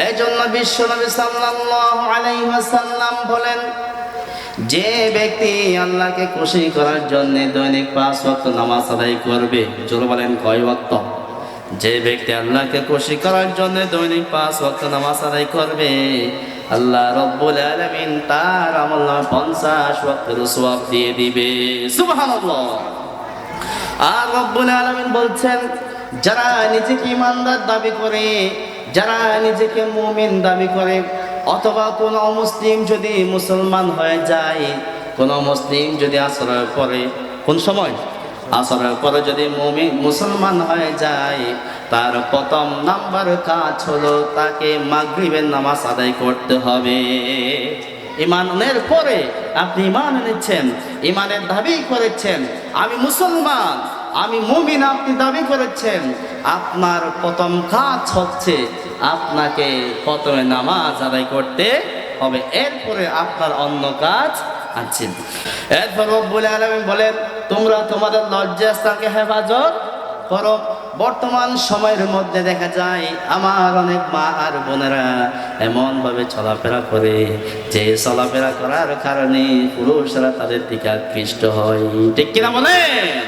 এই জন্য বিশ্বনবী সাল্লাল্লাহু আলাইহি ওয়াসাল্লাম বলেন, যে ব্যক্তি আল্লাহকে খুশি করার জন্য দৈনিক 5 ওয়াক্ত নামাজ আদায় করবে, জোরে বলেন কয় ওয়াক্ত? যে ব্যক্তি আল্লাহকে খুশি করার জন্য দৈনিক 5 ওয়াক্ত নামাজ আদায় করবে, আল্লাহ রাব্বুল আলামিন তার আমলনামায় 50 ওয়াক্তের সওয়াব দিয়ে দিবে। সুবহানাল্লাহ। আর রাব্বুল আলামিন বলছেন, যারা নিজেকে ইমানদার দাবি করে, যারা নিজেকে মুমিন দাবি করে, অথবা কোন অমুসলিম যদি মুসলমান হয়ে যায়, কোন মুসলিম যদি আসরের পরে, কোন সময়? আসরের পরে যদি মুমিন মুসলমান হয়ে যায়, তার প্রথম নাম্বার কাজ হলো তাকে মাগরিবের নামাজ আদায় করতে হবে। ইমানের পরে আপনি ইমান এনেছেন, ইমানের দাবি করেছেন, আমি মুসলমান, আমি মুমিন, আপনি দাবি করেছেন, আপনার প্রথম কাজ হচ্ছে আপনাকে প্রথমে নামাজ আদায় করতে হবে, এরপরে আপনার অন্য কাজ আছে। এরপর রব্বুল আলামিন বলেন, তোমরা তোমাদের লজ্জাস্থানকে হেফাজত করো। বর্তমান সময়ের মধ্যে দেখা যায় আমার অনেক মা আর বোনেরা এমন ভাবে চলাফেরা করে যে চলাফেরা করার কারণে পুরুষরা তাদের দিকে আকৃষ্ট হয়, ঠিক কিনা বলেন?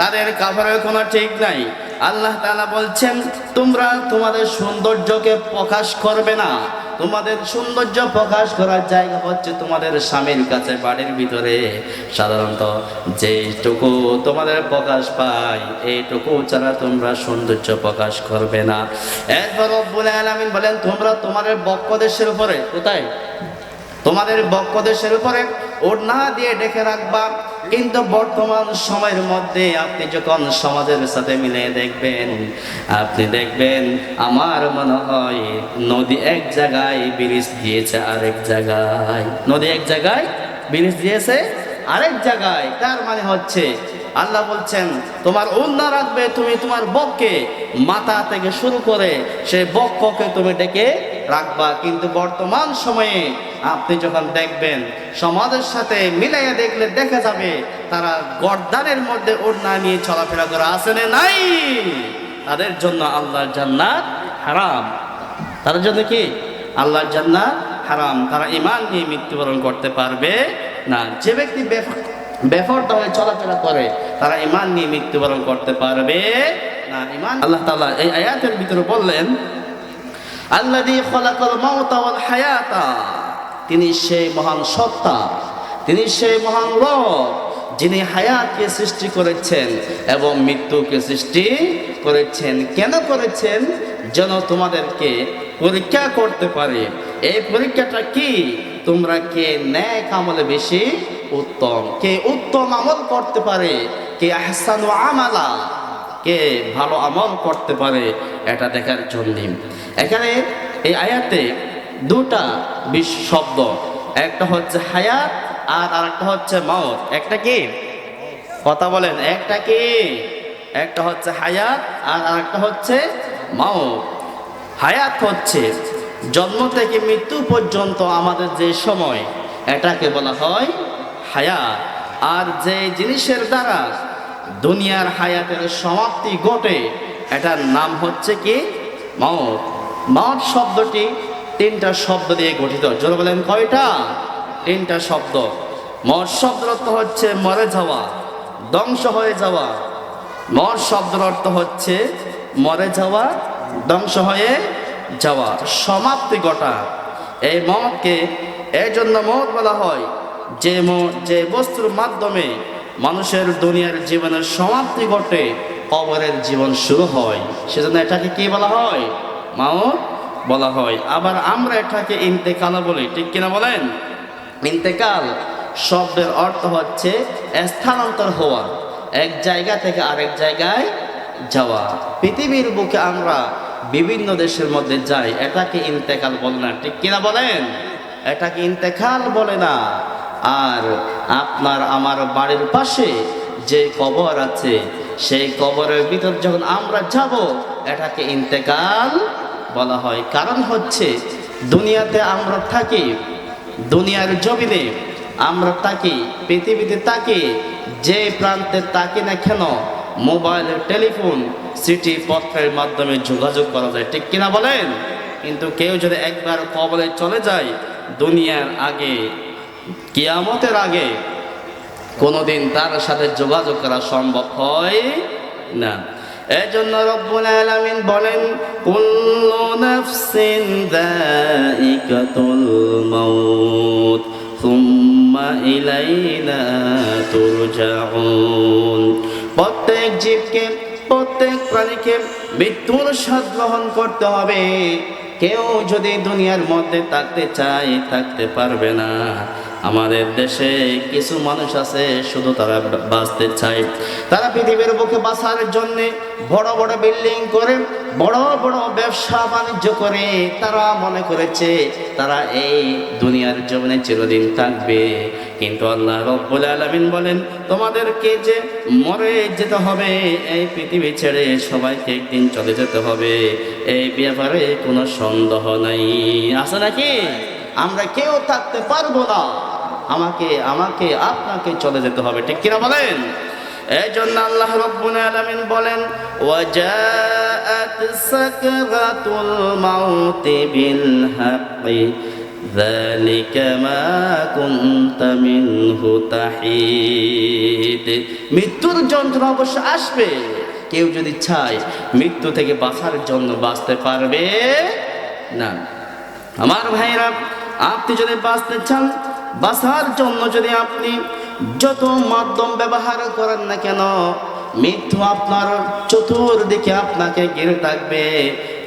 তাদের কাপড়ের কোনো ঠিক নাই। আল্লাহ তাআলা বলছেন, তোমরা তোমাদের সৌন্দর্যকে প্রকাশ করবে না। তোমাদের সৌন্দর্য প্রকাশ করার জায়গা হচ্ছে তোমাদের স্বামীর কাছে, বাড়ির ভিতরে সাধারণত যেটুকু তোমাদের প্রকাশ পায় এইটুকু ছাড়া তোমরা সৌন্দর্য প্রকাশ করবে না। এরপর রব্বুল আলামিন বলেন, তোমরা তোমাদের বক্ষদেশের উপরে, কোথায়? তোমাদের বক্ষদেশের উপরে ওড়না দিয়ে ঢেকে রাখবা। কিন্তু বর্তমান সময়ের মধ্যে আপনি যখন সমাজের সাথে মিলে দেখবেন, আপনি দেখবেন আমার মনে হয় নদী এক জায়গায় ব্রিজ দিয়েছে আরেক জায়গায়, নদী এক জায়গায় ব্রিজ দিয়েছে আরেক জায়গায়। তার মানে হচ্ছে আল্লাহ বলছেন, তোমার ওড়না রাখবে তুমি তোমার বক্ষে, মাথা থেকে শুরু করে সেই বক্ষকে তুমি ডেকে রাখবা। কিন্তু বর্তমান সময়ে আপনি যখন দেখবেন সমাজের সাথে মিলাইয়া দেখলে দেখা যাবে তারা গর্দানের মধ্যে ওড়না নিয়ে চলাফেরা করে, আছে না নাই? তাদের জন্য আল্লাহর জান্নাত হারাম। তাদের জন্য কি? আল্লাহর জান্নাত হারাম। তারা ঈমান নিয়ে মৃত্যুবরণ করতে পারবে না। যে ব্যক্তি বেফরদা হয়ে চলাফেরা করে তারা ঈমান নিয়ে মৃত্যুবরণ করতে পারবে না। ঈমান, আল্লাহ তাআলা এই আয়াতের ভিতরে বললেন, আল্লাযী খালাকাল মাউতা ওয়াল হায়াতা, তিনি সেই মহান সত্তা, তিনি সেই মহান রব যিনি হায়াতকে সৃষ্টি করেছেন এবং মৃত্যুকে সৃষ্টি করেছেন। কেন করেছেন? যেন তোমাদেরকে পরীক্ষা করতে পারে। এই পরীক্ষাটা কি? তোমরা কে নেক আমলে বেশি উত্তম, কে উত্তম আমল করতে পারে, কে আহসানু আমালা, কে ভালো আমল করতে পারে, এটা দেখার জন্য। এখানে এই আয়াতে দুটা শব্দ, একটা হচ্ছে হায়াত আর আরেকটা হচ্ছে মাউত। একটা কি? কথা বলেন, একটা কি? একটা হচ্ছে হায়াত আর আরেকটা হচ্ছে মাউত। হায়াত হচ্ছে জন্ম থেকে মৃত্যু পর্যন্ত আমাদের যে সময়, এটাকে বলা হয় হায়াত। আর যে জিনিসের দ্বারা দুনিয়ার হায়াতের সমাপ্তি ঘটে এটার নাম হচ্ছে কি? মাউত। মাউত শব্দটি তিনটা শব্দ দিয়ে গঠিত। জোরে বলেন কয়টা? তিনটা শব্দ। মর শব্দের অর্থ হচ্ছে মরে যাওয়া, ধ্বংস হয়ে যাওয়া। মর শব্দের অর্থ হচ্ছে মরে যাওয়া, ধ্বংস হয়ে যাওয়া, সমাপ্তি ঘটা। এই মতকে এই জন্য মত বলা হয় যে বস্তুর মাধ্যমে মানুষের দুনিয়ার জীবনের সমাপ্তি ঘটে, কবরের জীবন শুরু হয়, সেজন্য এটাকে কি বলা হয়? মাউত বলা হয়। আবার আমরা এটাকে ইন্তেকাল বলি, ঠিক কিনা বলেন? ইন্তেকাল শব্দের অর্থ হচ্ছে স্থানান্তর হওয়া, এক জায়গা থেকে আরেক জায়গায় যাওয়া। পৃথিবীর বুকে আমরা বিভিন্ন দেশের মধ্যে যাই, এটাকে ইন্তেকাল বলে না, ঠিক কিনা বলেন? এটাকে ইন্তেকাল বলে না। আর আপনার আমার বাড়ির পাশে যে কবর আছে, সেই কবরের ভিতর যখন আমরা যাব, এটাকে ইন্তেকাল বলা হয়। কারণ হচ্ছে দুনিয়াতে আমরা থাকি, দুনিয়ার জমিনে আমরা থাকি, পৃথিবীতে থাকি, যে প্রান্তে থাকি না কেন মোবাইল, টেলিফোন, চিঠি পত্রের মাধ্যমে যোগাযোগ করা যায়, ঠিক কিনা বলেন? কিন্তু কেউ যদি একবার কবরে চলে যায়, দুনিয়ার আগে, কিয়ামতের আগে কোনোদিন তার সাথে যোগাযোগ করা সম্ভব হয় না। এজন্য রব্বুল আলামিন বলেন, কুল্লু নাফসিন যায়িকাতুল মাউত সুম্মা ইলাইনা তুরজাউন। প্রত্যেক জীবকে, প্রত্যেক প্রাণীকে মৃত্যুর স্বাদ গ্রহণ করতে হবে। কেউ যদি দুনিয়ার মধ্যে থাকতে চায়, থাকতে পারবে না। আমাদের দেশে কিছু মানুষ আছে, শুধু তারা বাঁচতে চায়। তারা পৃথিবীর বুকে বাঁচার জন্য বড় বড় বিল্ডিং করে, বড় বড় ব্যবসা বাণিজ্য করে তারা মনে করেছে তারা এই দুনিয়ার জীবনে চিরদিন থাকবে। কিন্তু আল্লাহ রাব্বুল আলামিন বলেন, তোমাদেরকে যে মরে যেতে হবে, এই পৃথিবী ছেড়ে সবাইকে একদিন চলে যেতে হবে, এই ব্যাপারে কোনো সন্দেহ নাই। আছে নাকি? আমরা কেউ থাকতে পারবো না, আমাকে আপনাকে চলে যেতে হবে, ঠিক কিনা বলেন? এই জন্য আল্লাহ রাব্বুল আলামিন বলেন, ওয়াজাআত সাকরাতুল মাউতি বিল হাক্কি যালিকা মা কুনতা মিনহু তাহিদ। মৃত্যুর যন্ত্রণা অবশ্য আসবে। কেউ যদি চায় মৃত্যু থেকে বাঁচার জন্য বাঁচতে পারবে না। আমার ভাইরা, আপনি যদি বাঁচতে চান, বাঁচার জন্য যদি আপনি যত মাধ্যম ব্যবহার করেন না কেন, মৃত্যু আপনার চতুর্দিকে আপনাকে ঘিরে থাকবে।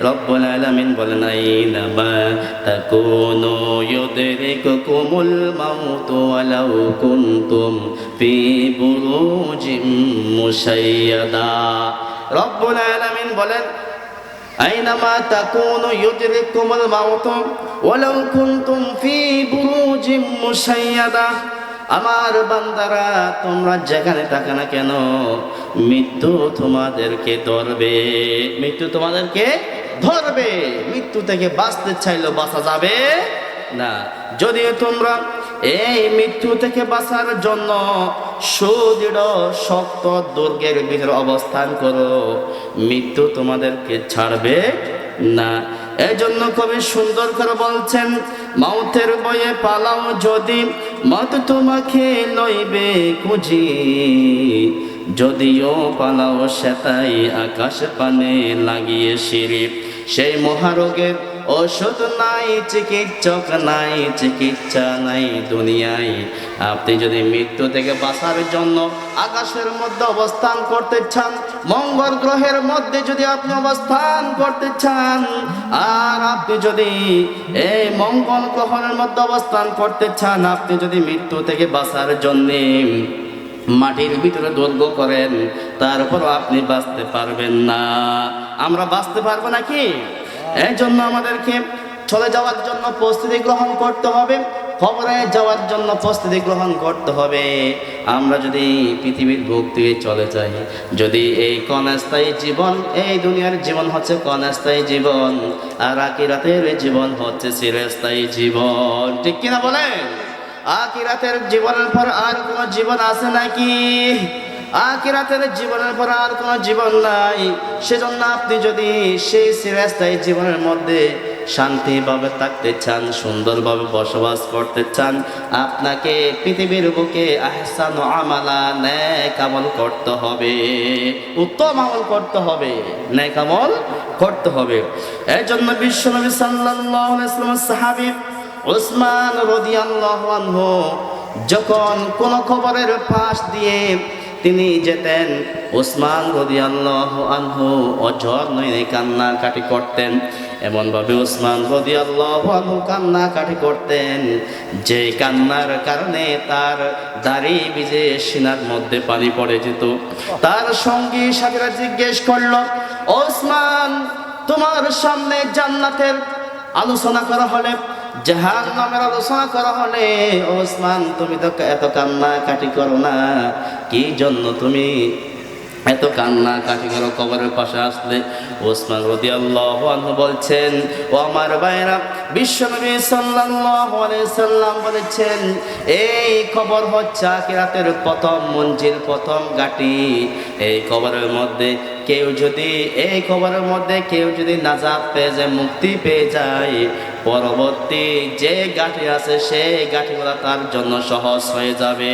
রব্বুল আলামিন বলেন, আইনামা তাকুনু ইউদরিকুকুমুল মাউতু ওয়ালাউ কুনতুম ফি বুরুজিম মুশাইয়াদা। রব্বুল আলামিন বলেন, আইনামা তাকুনু ইউদরিকুকুমুল মাউতু ওয়ালাউ কুনতুম ফি বুরুজিম মুশাইয়াদা। আমার বান্দারা, তোমরা যেখানে থাকো না কেন, মৃত্যু তোমাদেরকে ধরবে। মৃত্যু তোমাদেরকে ধরবে। মৃত্যু থেকে বাঁচতে চাইলেও বাঁচা যাবে না। যদিও তোমরা এই মৃত্যু থেকে বাঁচার জন্য সুদৃঢ় শক্ত দুর্গের ভিতরে অবস্থান করো, মৃত্যু তোমাদেরকে ছাড়বে না। এই জন্য কবি সুন্দর করে বলছেন, মাউতের বয়ে পালাও যদি, মত তোমাকে লইবে খুঁজি। যদিও পালাও সেটাই আকাশ পানে লাগিয়ে সিঁড়ি। সেই মহারোগের ওষুধ নাই, চিকিৎসক নাই, চিকিৎসা নাই দুনিয়ায়। আপনি যদি মৃত্যু থেকে বাঁচার জন্য আকাশের মধ্যে অবস্থান করতে চান, মঙ্গল গ্রহের মধ্যে যদি আপনি অবস্থান করতে চান, আর আপনি যদি এই মঙ্গল গ্রহের মধ্যে অবস্থান করতে চান, আপনি যদি মৃত্যু থেকে বাঁচার জন্যে মাটির ভিতরে দৈর্ঘ্য করেন, তারপর আপনি বাঁচতে পারবেন না। আমরা বাঁচতে পারবো নাকি? এই জন্য আমাদেরকে চলে যাওয়ার জন্য প্রস্তুতি গ্রহণ করতে হবে, কবরে যাওয়ার জন্য প্রস্তুতি গ্রহণ করতে হবে। আমরা যদি পৃথিবীর বুক থেকে চলে যাই, যদি এই ক্ষণস্থায়ী জীবন, এই দুনিয়ার জীবন হচ্ছে ক্ষণস্থায়ী জীবন, আর আখিরাতের জীবন হচ্ছে চিরস্থায়ী জীবন, ঠিক কিনা বলেন? আখিরাতের জীবনের পর আর কোনো জীবন আছে নাকি? আখিরাতের জীবনের পর আর কোনো জীবন নাই। সেজন্য আপনি যদি সেই চিরস্থায়ী জীবনের মধ্যে শান্তিভাবে থাকতে চান, সুন্দরভাবে বসবাস করতে চান, আপনাকে পৃথিবীর বুকে আহসান আমালা, নেক আমল করতে হবে, উত্তম আমল করতে হবে, নেক আমল করতে হবে। এই জন্য বিশ্বনবী সাল্লাল্লাহু আলাইহি ওয়াসাল্লামের সাহাবী উসমান রাদিয়াল্লাহু আনহু যখন কোন কবরের পাশ দিয়ে তিনি যেতেন, উসমান রাদিয়াল্লাহু আনহু অঝর নয়নে কান্নাকাটি করতেন। এমনভাবে উসমান রাদিয়াল্লাহু আনহু কান্নাকাটি করতেন যে কান্নার কারণে তার দাড়ি ভিজে সিনার মধ্যে পানি পড়ে যেত। তার সঙ্গী সাথীরা জিজ্ঞেস করল, ওসমান, তোমার সামনে জান্নাতের আলোচনা করা হলে, জাহান্নামের আলোচনা করা হলে, ওসমান তুমি তো এত কান্নাকাটি করো না, কি জন্য তুমি এত কান্নাকাটি করো কবরের পাশে আসলে? ওসমান রাদিয়াল্লাহু আনহু বলছেন, ও আমার ভাইরা, বিশ্বনবী সাল্লাল্লাহু আলাইহি সাল্লাম বলেছেন, এই কবর হচ্ছে আখিরাতের প্রথম মঞ্জিল, প্রথম ঘাঁটি। এই কবরের মধ্যে কেউ যদি এই কবরের মধ্যে কেউ যদি নাজাত পেয়ে যায়, মুক্তি পেয়ে যায়, পরবর্তী যে গাঠি আছে সেই গাঠিগুলো তার জন্য সহজ হয়ে যাবে।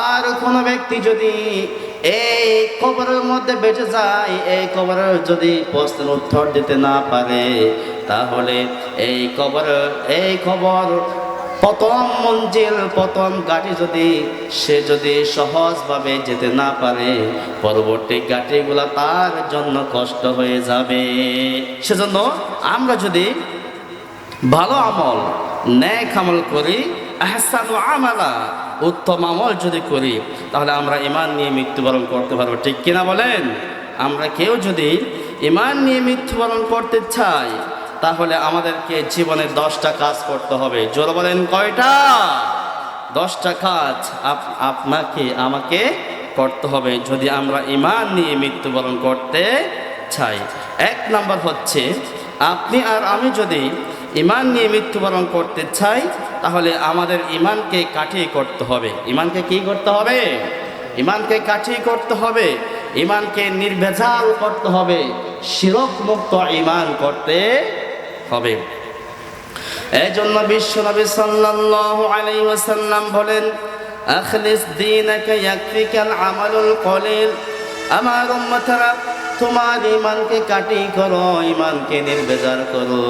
আর কোনো ব্যক্তি যদি এই কবরের মধ্যে বেঁচে যায়, এই কবরের যদি প্রশ্নের উত্তর দিতে না পারে, তাহলে এই কবর প্রথম মঞ্জিল, প্রথম গাড়ি সে যদি সহজভাবে যেতে না পারে, পরবর্তী গাড়িগুলা তার জন্য কষ্ট হয়ে যাবে। সেজন্য আমরা যদি ভালো আমল, নেক আমল করি, আহসানু আমালা, উত্তম আমল যদি করি, তাহলে আমরা ঈমান নিয়ে মৃত্যুবরণ করতে পারবো। ঠিক কিনা বলেন? আমরা কেউ যদি ঈমান নিয়ে মৃত্যুবরণ করতে চাই, তাহলে আমাদেরকে জীবনে 10টা কাজ করতে হবে। জোরে বলেন, কয়টা? 10টা কাজ আপনাকে আমাকে করতে হবে যদি আমরা ঈমান নিয়ে মৃত্যুবরণ করতে চাই। 1 নাম্বার হচ্ছে, আপনি আর আমি যদি ঈমান নিয়ে মৃত্যুবরণ করতে চাই, তাহলে আমাদের ঈমানকে কাঠিয়ে করতে হবে। ঈমানকে কি করতে হবে? ঈমানকে কাঠিয়ে করতে হবে, ঈমানকে নির্ভেজাল করতে হবে, শিরক মুক্ত ঈমান করতে হবে। এই জন্য বিশ্বনবী সাল্লাল্লাহু আলাইহি ওয়াসাল্লাম বলেন, আখলিস দীনাকা ইয়াকফিকাল আমালুল কলিল। আমার উম্মতরা, তোমার ঈমানকে কাটি করো, ঈমানকে নির্ভেজাল করো।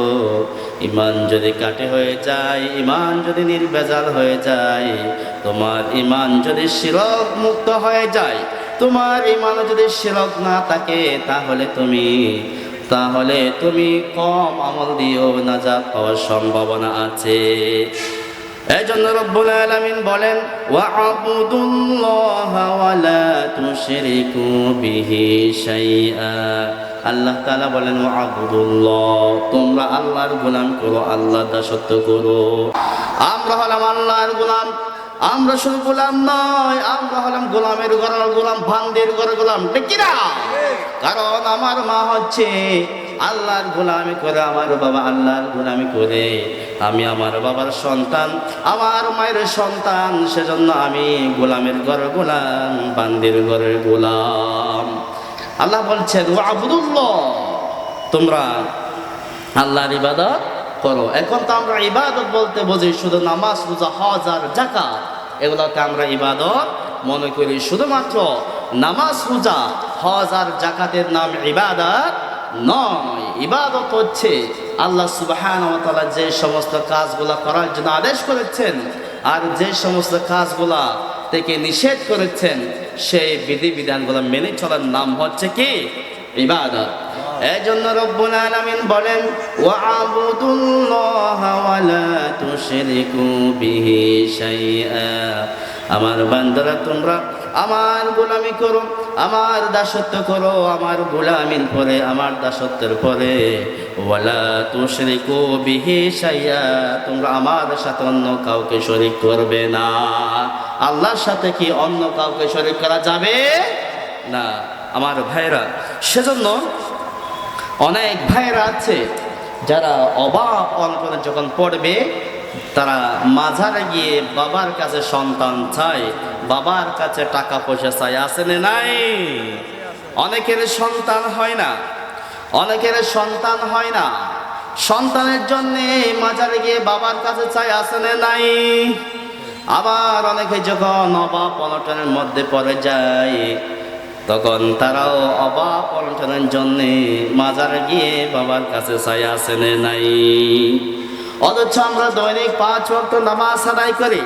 ঈমান যদি কাটি হয়ে যায়, ঈমান যদি নির্ভেজাল হয়ে যায়, তোমার ঈমান যদি শিরক মুক্ত হয়ে যায়, তোমার ঈমান যদি শিরক না থাকে, তাহলে তুমি কম আমল দিয়েও নাজাত পাওয়ার সম্ভাবনা আছে। এই জন্য রব্বুল আলামিন বলেন, ওয়া'বুদুল্লাহা ওয়া লা তুশরিকু বিহি শাইআ। আল্লাহ তাআলা বলেন, ওয়া'বুদুল্লাহ, তোমরা আল্লাহর গোলাম করো, আল্লাহর দাসত্ব করো। আমরা হলাম আল্লাহর গোলাম। আমরা শুধু গোলাম নয়, আমরা হলাম গোলামের ঘরের গোলাম, ভান্দের ঘরের গোলাম। ঠিক কি না? কারণ আমার মা হচ্ছে আল্লাহর গোলামি করে, আমার বাবা আল্লাহর গোলামি করে। আমি আমার বাবার সন্তান, আমার মায়ের সন্তান, সেজন্য আমি গোলামের ঘরের গোলাম, বান্দির ঘরের গোলাম। আল্লাহ বলছেন, ওয়া'বুদুল্লাহ, তোমরা আল্লাহর ইবাদত করো। এখন তো আমরা ইবাদত বলতে বুঝি শুধু নামাজ, রোজা, হজ আর যাকাত, এগুলোকে আমরা ইবাদত মনে করি। শুধুমাত্র নামাজ, রোজা, হজ আর যাকাতের নাম ইবাদত নয়। ইবাদত হচ্ছে আল্লাহ সুবহানাহু ওয়া তাআলা যে সমস্ত কাজগুলা করার জন্য আদেশ করেছেন আর যে সমস্ত কাজগুলা থেকে নিষেধ করেছেন, সেই বিধিবিধানগুলো মেনে চলার নাম হচ্ছে কি? ইবাদত। এই জন্য রব্বুল আলামিন বলেন, ওয়া'বুদুল্লাহা ওয়া লা তুশরিকু বিহি শাইআ। আমার বান্দারা, তোমরা আমার গোলামি করো, আমার দাসত্ব করো, আমার গোলামির পরে, আমার দাসত্বের পরে, ওয়া লা তুশরিকু বিহি শাইআ, তোমরা আমার সাথে অন্য কাউকে শরীক করবে না। আল্লাহর সাথে কি অন্য কাউকে শরীক করা যাবে না? আমার ভাইরা, সেজন্য অনেক ভাইরা আছে যারা অভাব অনটনে যখন পড়বে, তারা মাজারে গিয়ে বাবার কাছে সন্তান চায়, বাবার কাছে টাকা পয়সা চায়। আছে না নাই? অনেকের সন্তান হয় না, অনেকের সন্তান হয় না, সন্তানের জন্য মাজারে গিয়ে বাবার কাছে চায়। আছে না নাই? আবার অনেকে যখন অভাব অনটনের মধ্যে পড়ে যায়, তখন তারাও অভাব অনটনের জন্য মাজারে গিয়ে বাবার কাছে চাই। আছে না নাই? অথচ আমরা দৈনিক 5 ওয়াক্ত নামাজ আদায় করি।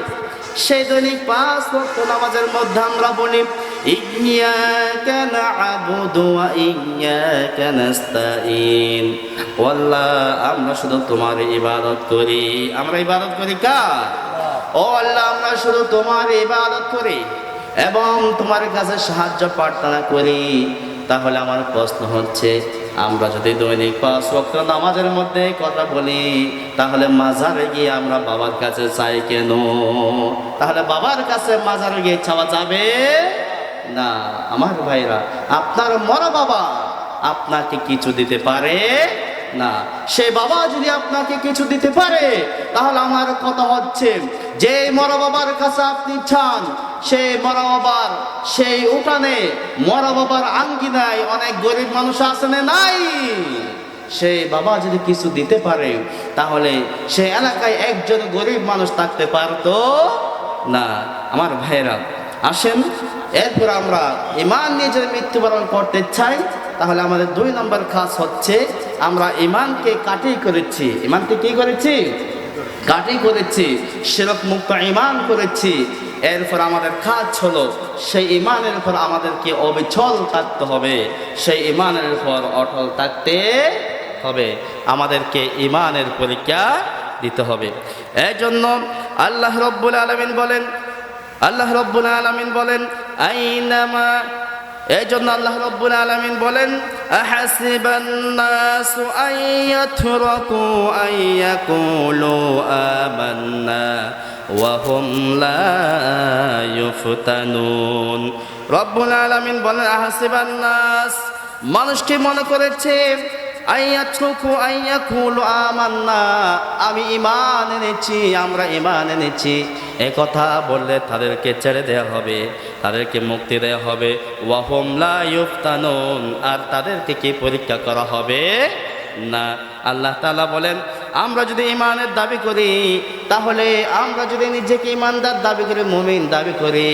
সেই দৈনিক 5 ওয়াক্ত নামাজের মধ্যে আমরা বলি, ইয়্যাকা না'বুদু ওয়া ইয়্যাকা নাস্তাঈন। আল্লাহ, আমরা শুধু তোমার ইবাদত করি। আমরা ইবাদত করি কার? ও আল্লাহ, আমরা শুধু তোমার ইবাদত করি এবং তোমার কাছে সাহায্য প্রার্থনা করি। তাহলে আমার প্রশ্ন হচ্ছে, আমরা যদি দৈনিক 5 ওয়াক্ত নামাজের মধ্যে কথা বলি, তাহলে মাজারে গিয়ে আমরা বাবার কাছে চাই কেন? তাহলে বাবার কাছে মাজারে গিয়ে চাওয়া যাবে না। আমার ভাইরা, আপনার মরা বাবা আপনাকে কিছু দিতে পারে না। সে বাবা যদি আপনাকে কিছু দিতে পারে, তাহলে আমার কথা হচ্ছে, যে মরা বাবার কাছে আপনি চান, সেই মরা বাবার সেই উঠানে, মরা বাবার আঙ্গিনায় অনেক গরিব মানুষ আছে না নাই? সেই বাবা যদি কিছু দিতে পারে, তাহলে সে এলাকায় একজন গরিব মানুষ থাকতে পারতো না। আমার ভাইরা, আসেন এরপর আমরা ঈমান নিয়ে যদি মৃত্যুবরণ করতে চাই, তাহলে আমাদের 2 নম্বর কাজ হচ্ছে, আমরা ঈমানকে কাটি করেছি। ঈমানকে কি করেছি? কাটি করেছি, শিরক মুক্ত ঈমান করেছি। এরপর আমাদের কাজ হলো সেই ঈমানের উপর আমাদেরকে অবিচল থাকতে হবে, সেই ঈমানের উপর অটল থাকতে হবে, আমাদেরকে ঈমানের পরীক্ষা দিতে হবে। এই জন্য আল্লাহ রব্বুল আলামিন বলেন আইনামা, এই জন্য আল্লাহ রব্বুল আলামিন বলেন আহাসিবান নাসু আইয়াতরাকু আইয়াকুলু আমান্না ওয়া হুম লা ইউফতানুন। রব্বুল আলামিন বলেন আহাসিবান নাস, মানুষ কি মনে করেছে, আইয়াতরাকু আইয়াকুলু আমান্না, আমি ঈমান এনেছি, আমরা ঈমান এনেছি, এ কথা বললে তাদেরকে ছেড়ে দেওয়া হবে, তাদেরকে মুক্তি দেওয়া হবে। ওয়া হুম লা ইউফতানুন, আর তাদেরকে কি পরীক্ষা করা হবে না। আল্লাহ তাআলা বলেন, আমরা যদি ঈমানের দাবি করি, তাহলে আমরা যদি নিজেকে ঈমানদার দাবি করি, মুমিন দাবি করি,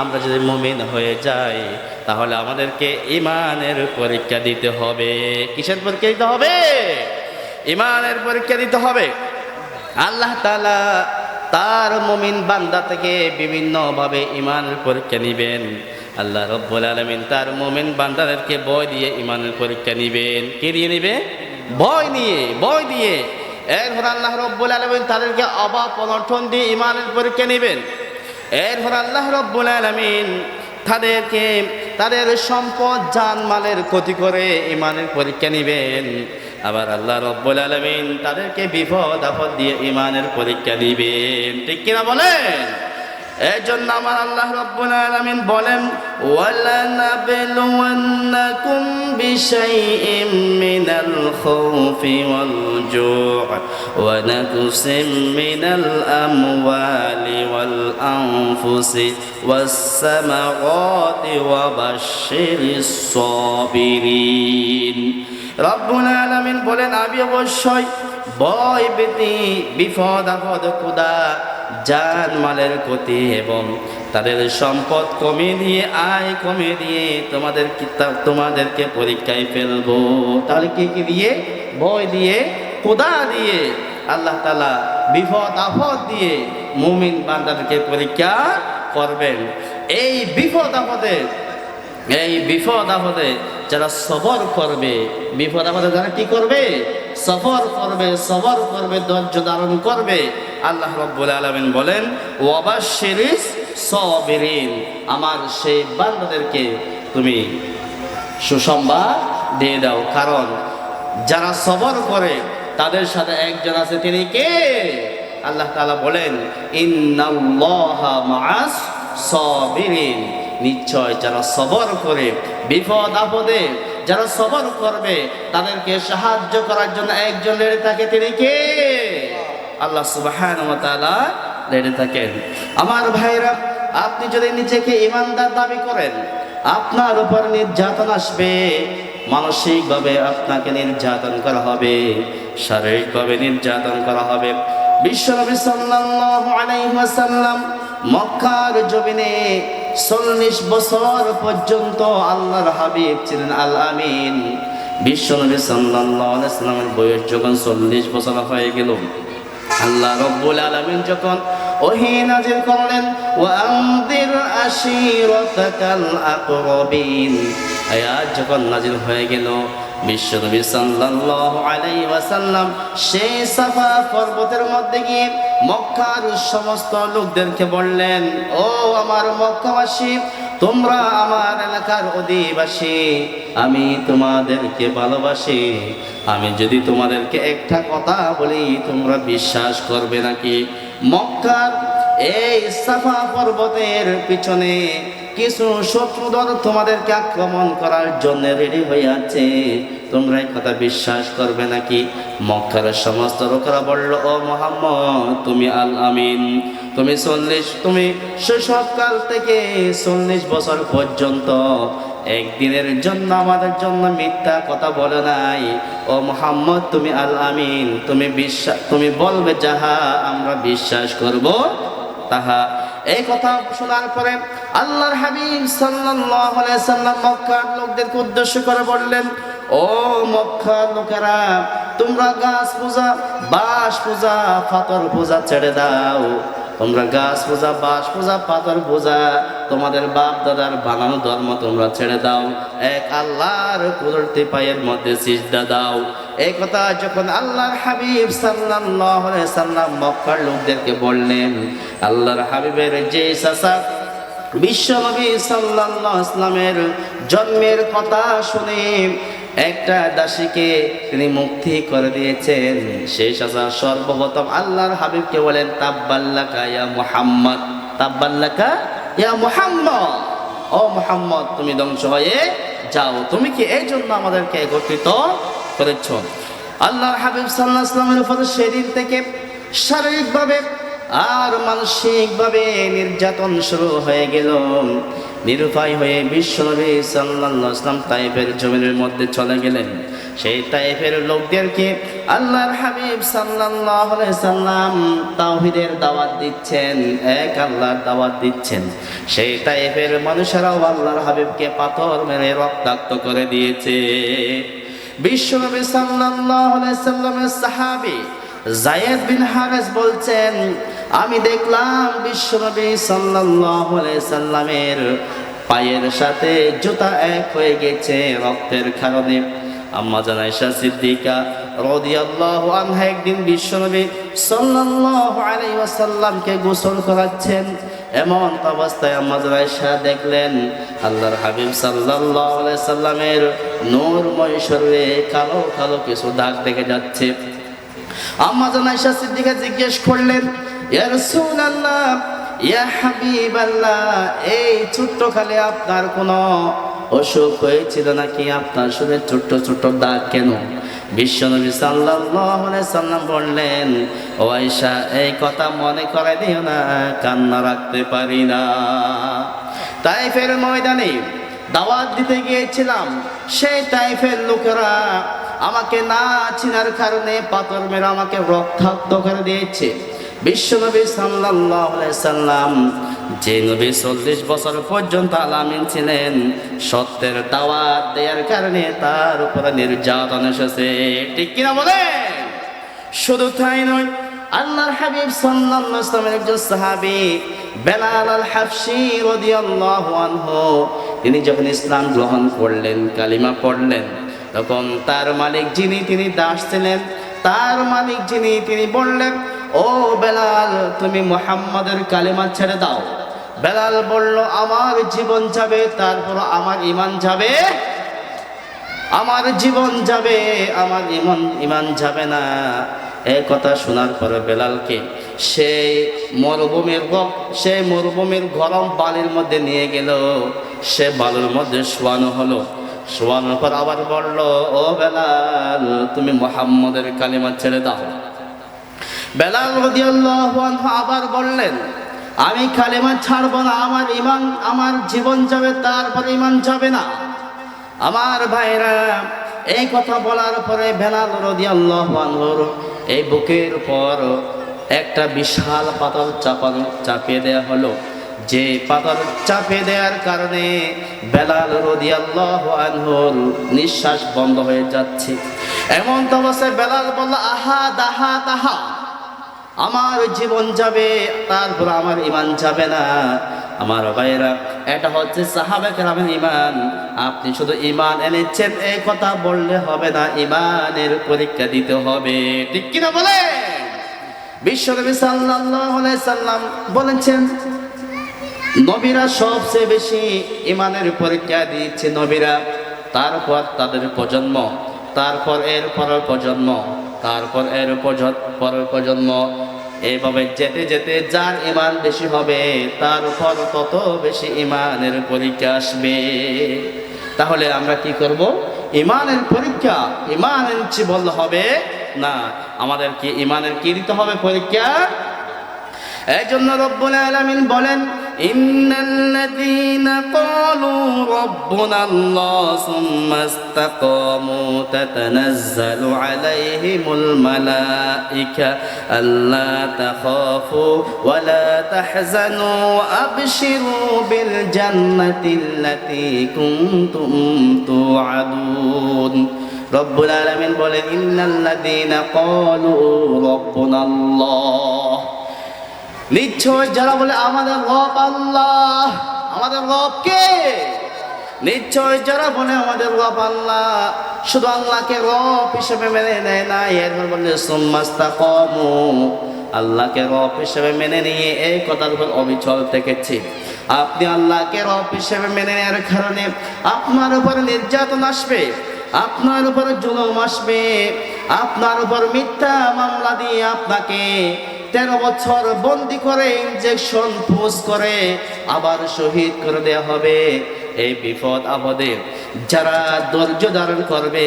আমরা যদি মুমিন হয়ে যাই, তাহলে আমাদেরকে ঈমানের পরীক্ষা দিতে হবে। কিসের পরীক্ষা দিতে হবে? ঈমানের পরীক্ষা দিতে হবে। আল্লাহ তাআলা তার মুমিন বান্দা থেকে বিভিন্নভাবে ঈমানের পরীক্ষা নিবেন। আল্লাহ রব্বুল আলামিন তার মুমিন বান্দাদেরকে ভয় দিয়ে ঈমানের পরীক্ষা নিবেন। কি দিয়ে নিবে? ভয় দিয়ে। এরপর আল্লাহ রব্বুল আলামিন তাদেরকে অভাব অনটন দিয়ে ঈমানের পরীক্ষা নিবেন। এরপর আল্লাহ রব্বুল আলামিন তাদেরকে তাদের সম্পদ জানমালের ক্ষতি করে ঈমানের পরীক্ষা নিবেন। আবার আল্লাহ রব্বুল আলামিন তাদেরকে বিপদ আপদ দিয়ে ঈমানের পরীক্ষা দিবেন। ঠিক কিনা বলেন? এই জন্য আমার আল্লাহ রব্বুল আলামিন বলেন, ওয়ালানাবলুওয়ান্নাকুম বিশাইইম মিনাল খাউফি ওয়াল জু'i ওয়া নাকসিম মিনাল আমওয়ালি ওয়াল আনফুসি ওয়াস সামারাতি ওয়া বাশশিরিস সাবিরিন। রব্বুল আলামিন বলেন, আমি অবশ্যই ভয় ভীতি, বিপদ আপদ, ক্ষুধা, জান মালের ক্ষতি এবং তাদের সম্পদ কমিয়ে দিয়ে, আয় কমিয়ে দিয়ে তোমাদেরকে পরীক্ষায় ফেলবো। তাহলে কি দিয়ে? ভয় দিয়ে, ক্ষুধা দিয়ে, আল্লাহ তাআলা বিপদ আপদ দিয়ে মুমিন বান্দাদেরকে পরীক্ষা করবেন। এই বিপদ আপদে যারা সবর করবে, বিপদ আপদে যারা কি করবে? সবর করবে, ধৈর্য ধারণ করবে। আল্লাহ রব্বুল আলামিন বলেন, ওয়াবাশশিরিস সাবিরিন, আমার সেই বান্দাদেরকে তুমি সুসংবাদ দিয়ে দাও। কারণ যারা সবর করে তাদের সাথে একজন আছে, তিনি কে? আল্লাহ তাআলা বলেন, ইন্নাল্লাহা মাআস সাবিরিন, নিশ্চয় যারা সবর করে, বিপদ আপদে যারা সবর করবে, তাদেরকে সাহায্য করার জন্য একজন রেডি থাকে, তিনি কে? আল্লাহ সুবহানাহু ওয়া তাআলা রেডি থাকেন। আমার ভাইরা, আপনি যদি নিজেকে ঈমানদার দাবি করেন, আপনার উপর নির্যাতন আসবে। মানসিকভাবে আপনাকে নির্যাতন করা হবে, শারীরিকভাবে নির্যাতন করা হবে। বিশ্বনবী সাল্লাল্লাহু আলাইহি ওয়াসাল্লাম মক্কার জমিনে 40 বছর পর্যন্ত আল্লাহর হাবিব ছিলেন আল আমিন। বিশ্বনবী সাল্লাল্লাহু আলাইহি ওয়াসাল্লামের বয়স যখন 40 বছর হয়ে গেল, আল্লাহ রব্বুল আলামিন যখন ওহী নাযিল করলেন, ওয়া আনযির আশীরাতাকাল আকরাবিন, আয়াত যখন নাযিল হয়ে গেল, বিশ্বনবী সাল্লাল্লাহু আলাইহি ওয়াসাল্লাম সেই সাফা পর্বতের মধ্যে গিয়ে মক্কার সমস্ত লোকদেরকে বললেন, ও আমার মক্কাবাসী, তোমরা আমার এলাকার অধিবাসী, আমি তোমাদেরকে ভালোবাসি। আমি যদি তোমাদেরকে একটা কথা বলি, তোমরা বিশ্বাস করবে নাকি? মক্কার এই সাফা পর্বতের পিছনে কিছু শত্রুদল তোমাদেরকে আক্রমণ করার জন্য রেডি হয়ে আছে। তোমরা এই কথা বিশ্বাস করবে নাকি? মক্কার সমস্ত লোকেরা বলল, ও মুহাম্মদ, তুমি আল আমিন, তুমি শৈশবকাল থেকে 40 বছর পর্যন্ত একদিনের জন্য আমাদের জন্য মিথ্যা কথা বলে নাই। ও মুহাম্মদ, তুমি আল আমিন, তুমি বলবে যাহা আমরা বিশ্বাস করব তাহা। এই কথা শোনার পরে আল্লাহর হাবিব সাল্লাল্লাহু আলাইহি সাল্লাম মক্কার লোকদেরকে উদ্দেশ্য করে বললেন, ও মক্কার লোকেরা, তোমরা গাছ পূজা, বাঁশ পূজা, পাথর পূজা ছেড়ে দাও। তোমরা গাছ পূজা, বাঁশ পূজা, পাথর পূজা, তোমাদের বাপ দাদার বানানো ধর্ম তোমরা ছেড়ে দাও। এক আল্লাহর কুদরতি পায়ের মধ্যে সিজদা দাও। এই কথা যখন আল্লাহর হাবিব সাল্লাল্লাহু আলাইহি সাল্লাম মক্কার লোকদেরকে বললেন, আল্লাহর হাবিবের যে চাচা বিশ্বনবী সাল্লাল্লাহু আলাইহি সাল্লামের জন্মের কথা শুনে একটা দাসীকে তিনি মুক্তি করে দিয়েছেন, সেই চাচা সর্বপ্রথম আল্লাহর হাবিবকে বলেন, তাব্বাল্লাকা ইয়া মুহাম্মদ, তাব্বাল্লাকা ইয়া মুহাম্মদ, ও মুহাম্মদ, তুমি ধ্বংস হয়ে যাও। তুমি কি এই জন্য আমাদেরকে একত্রিত করেছ? আল্লাহর হাবিব সাল্লাল্লাহু আলাইহি সাল্লামের উপর সেদিন থেকে শারীরিকভাবে আর মানসিকভাবে নির্যাতন শুরু হয়ে গেল। নিরুপায় হয়ে বিশ্বনবী সাল্লাল্লাহু আলাইহি ওয়াসাল্লাম তায়েফের জমিনের মধ্যে চলে গেলেন। সেই তায়েফের লোকদেরকে আল্লাহর হাবিব সাল্লাল্লাহু আলাইহি ওয়াসাল্লাম তাওহীদের দাওয়াত দিচ্ছেন, এক আল্লাহর দাওয়াত দিচ্ছেন। সেই তায়েফের মানুষেরাও আল্লাহর হাবিবকে পাথর মেরে রক্তাক্ত করে দিয়েছে। বিশ্বনবী সাল্লাল্লাহু আলাইহি ওয়াসাল্লামের সাহাবী যায়েদ বিন হারেস বলছেন, আমি দেখলাম বিশ্বনবী সাল্লাল্লাহু আলাইহি সাল্লামের পায়ের সাথে জুতা এক হয়ে গেছে রক্তের কারণে। আম্মা জান আয়েশা সিদ্দিকা রাদিয়াল্লাহু আনহা একদিন বিশ্বনবী সাল্লাল্লাহু আলাইহি ওয়াসাল্লামকে গোসল করাচ্ছেন। এমন অবস্থায় আম্মা জান আয়েশা দেখলেন আল্লাহর হাবিব সাল্লাল্লাহু আলাইহি সাল্লামের নূরময় শরীরে কালো কালো কিছু দাগ দেখে যাচ্ছে। আম্মা জান আয়েশা সিদ্দিকা জিজ্ঞেস করলেন, ইয়া রাসূলুল্লাহ, ইয়া হাবিবাল্লাহ, এই ছোট্ট কালে আপনার কোনো অসুখ হয়েছিল নাকি? আপনার শরীরে ছোট্ট ছোট্ট দাগ কেন? বিশ্বনবী সাল্লাল্লাহু আলাইহি সাল্লাম বললেন, ও আয়েশা, এই কথা মনে করে দিও না, কান্না রাখতে পারি না। তায়েফের ময়দানে দাওয়াত দিতে গিয়েছিলাম, সেই তায়েফের লোকেরা আমাকে না চিনার কারণে পাথর মেরে আমাকে রক্তাক্ত করে দিয়েছে। বিশ্বনবী সাল্লাল্লাহু আলাইহি সাল্লাম, যে নবী 40 বছর পর্যন্ত আলামিন ছিলেন, সত্যের দাওয়াত দেওয়ার কারণে তার উপরে নির্যাতন এসেছে। ঠিক কিনা বলেন? শুধু তাই নয়, আল্লাহর হাবিব সাল্লাল্লাহু আলাইহি ওয়াসাল্লামের একজন সাহাবী বেলাল আল হাবশী রাদিয়াল্লাহু আনহু, তিনি যখন ইসলাম গ্রহণ করলেন, কালিমা পড়লেন, তখন তার মালিক যিনি, তিনি দাস ছিলেন, তার মালিক যিনি, তিনি বললেন, ও বেলাল, তুমি মুহাম্মাদের কালিমা ছেড়ে দাও। বেলাল বলল, আমার জীবন যাবে, তারপর আমার ঈমান যাবে? আমার জীবন যাবে, আমার ঈমান যাবে না। এই কথা শোনার পরে বেলালকে সেই মরুভূমির গরম বালির মধ্যে নিয়ে গেল। সে বালুর মধ্যে শোয়ানো হলো। শোয়ানোর পর আবার বলল, ও বেলাল, তুমি মুহাম্মাদের কালিমা ছেড়ে দাও। বেলাল রাদিয়াল্লাহু আনহু আবার বললেন, আমি কালিমা ছাড়ব না, আমার জীবন যাবে, তারপর ঈমান যাবে না। আমার ভাইরা, এই কথা বলার পরে বেলাল রাদিয়াল্লাহু আনহুর এই বুকের উপর একটা বিশাল পাথর চাপিয়ে দেয়া হলো। যে পাথর চাপিয়ে দেওয়ার কারণে বেলাল রাদিয়াল্লাহু আনহুর নিঃশ্বাস বন্ধ হয়ে যাচ্ছে। এমন তো অবস্থায় বেলাল বলল, আহা দাহা তাহা, আমার জীবন যাবে, তারপর আমার ঈমান যাবে না। আমার ভাইরা, এটা হচ্ছে সাহাবা কেরামের ঈমান। আপনি শুধু ঈমান এনেছেন এই কথা বললে হবে না, ঈমানের পরীক্ষা দিতে হবে। ঠিক কিনা বলে? বিশ্বনবী সাল্লাল্লাহু আলাইহি সাল্লাম বলেছেন, নবীরা সবচেয়ে বেশি ঈমানের পরীক্ষা দিয়েছে নবীরা, তারপর তাদের প্রজন্ম, তারপর এর পরের প্রজন্ম, তারপর এর পরের প্রজন্ম, এইভাবে যেতে যেতে যার ঈমান বেশি হবে তার উপর তত বেশি ঈমানের পরীক্ষা আসবে। তাহলে আমরা কি করব? ইমানের পরীক্ষা, ইমান এনেছি বললে হবে না, আমাদেরকে ইমানের কি দিতে হবে পরীক্ষা। এই জন্য রব্বুল আলামিন বলেন, ইন্নাল্লাযীনা ক্বালু রাব্বুনাল্লাহ সুম্মা ইসতাকামু তাতানাজ্জালু আলাইহিমুল মালাঈকা আল্লা তাখাফু ওয়া লা তাহজানু ওয়া আবশিরু বিল জান্নাতিল্লাতী কুনতুম তুআদুন। রব্বুল আলামিন বলেন, ইন্নাল্লাযীনা ক্বালু রাব্বুনাল্লাহ, নিশ্চয় যারা বলে আমাদের রব আল্লাহ, আমাদের রব কে? নিশ্চয় যারা বলে আমাদের রব আল্লাহ, শুধু আল্লাহকে রব হিসেবে মেনে নেয় না, এরপর বলে সুম্মাস্তাকামু, আল্লাহকে রব হিসেবে মেনে নিয়ে এই কথার উপর অবিচল থেকেছে। আপনি আল্লাহকে রব হিসেবে মেনে নেওয়ার কারণে আপনার উপর নির্যাতন আসবে, আপনার উপর জুলুম আসবে, আপনার উপর মিথ্যা মামলা দিয়ে আপনাকে 13 বছর বন্দি করে ইনজেকশন পুশ করে আবার শহীদ করে দেওয়া হবে। এই বিপদ আপদে যারা ধৈর্য ধারণ করবে,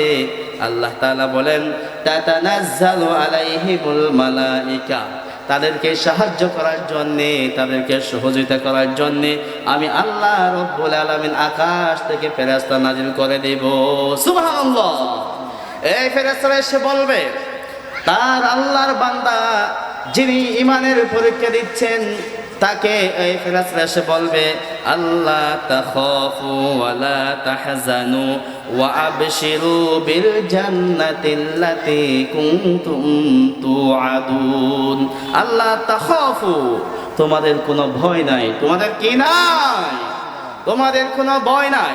আল্লাহ তাআলা বলেন, তাতানাজ্জালু আলাইহিমুল মালাঈকা, তাদেরকে সাহায্য করার জন্যে, তাদেরকে সহযোগিতা করার জন্যে আমি আল্লাহ রব্বুল আলামিন আকাশ থেকে ফেরেশতা নাজিল করে দেব। সুবহানাল্লাহ। এই ফেরেশতারা এসে বলবে, তার আল্লাহর বান্দা যিনি ইমানের পরীক্ষা দিচ্ছেন তাকে এই ফেরেশতারা এসে বলবে, আল্লাহ তাখাফু ওয়া লা তাহজানু ওয়া আবশিরু বিল জান্নাতিল্লাতী কুনতুম তুআদুন। আল্লাহ তাখাফু, তোমাদের কোনো ভয় নাই, তোমাদের কি নাই? তোমাদের কোনো ভয় নাই,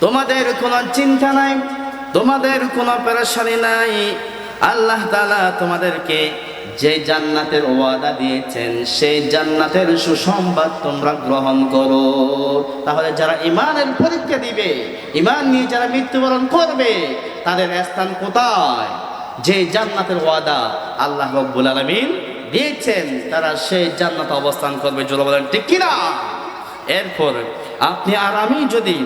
তোমাদের কোনো চিন্তা নাই, তোমাদের কোনো পেরেশানি নাই। আল্লাহ তাআলা তোমাদেরকে যে জান্নাতের ওয়াদা দিয়েছেন সেই জান্নাতের সুসংবাদ তোমরা গ্রহণ করো। তাহলে যারা ইমানের পরীক্ষা দিবে, ইমান নিয়ে যারা মৃত্যুবরণ করবে, তাদের স্থান কোথায়? যে জান্নাতের ওয়াদা আল্লাহ রাব্বুল আলামিন দিয়েছেন, তারা সেই জান্নাতে অবস্থান করবে। জোরে বলেন ঠিক কিনা? এরপর আপনি আর আমি যদি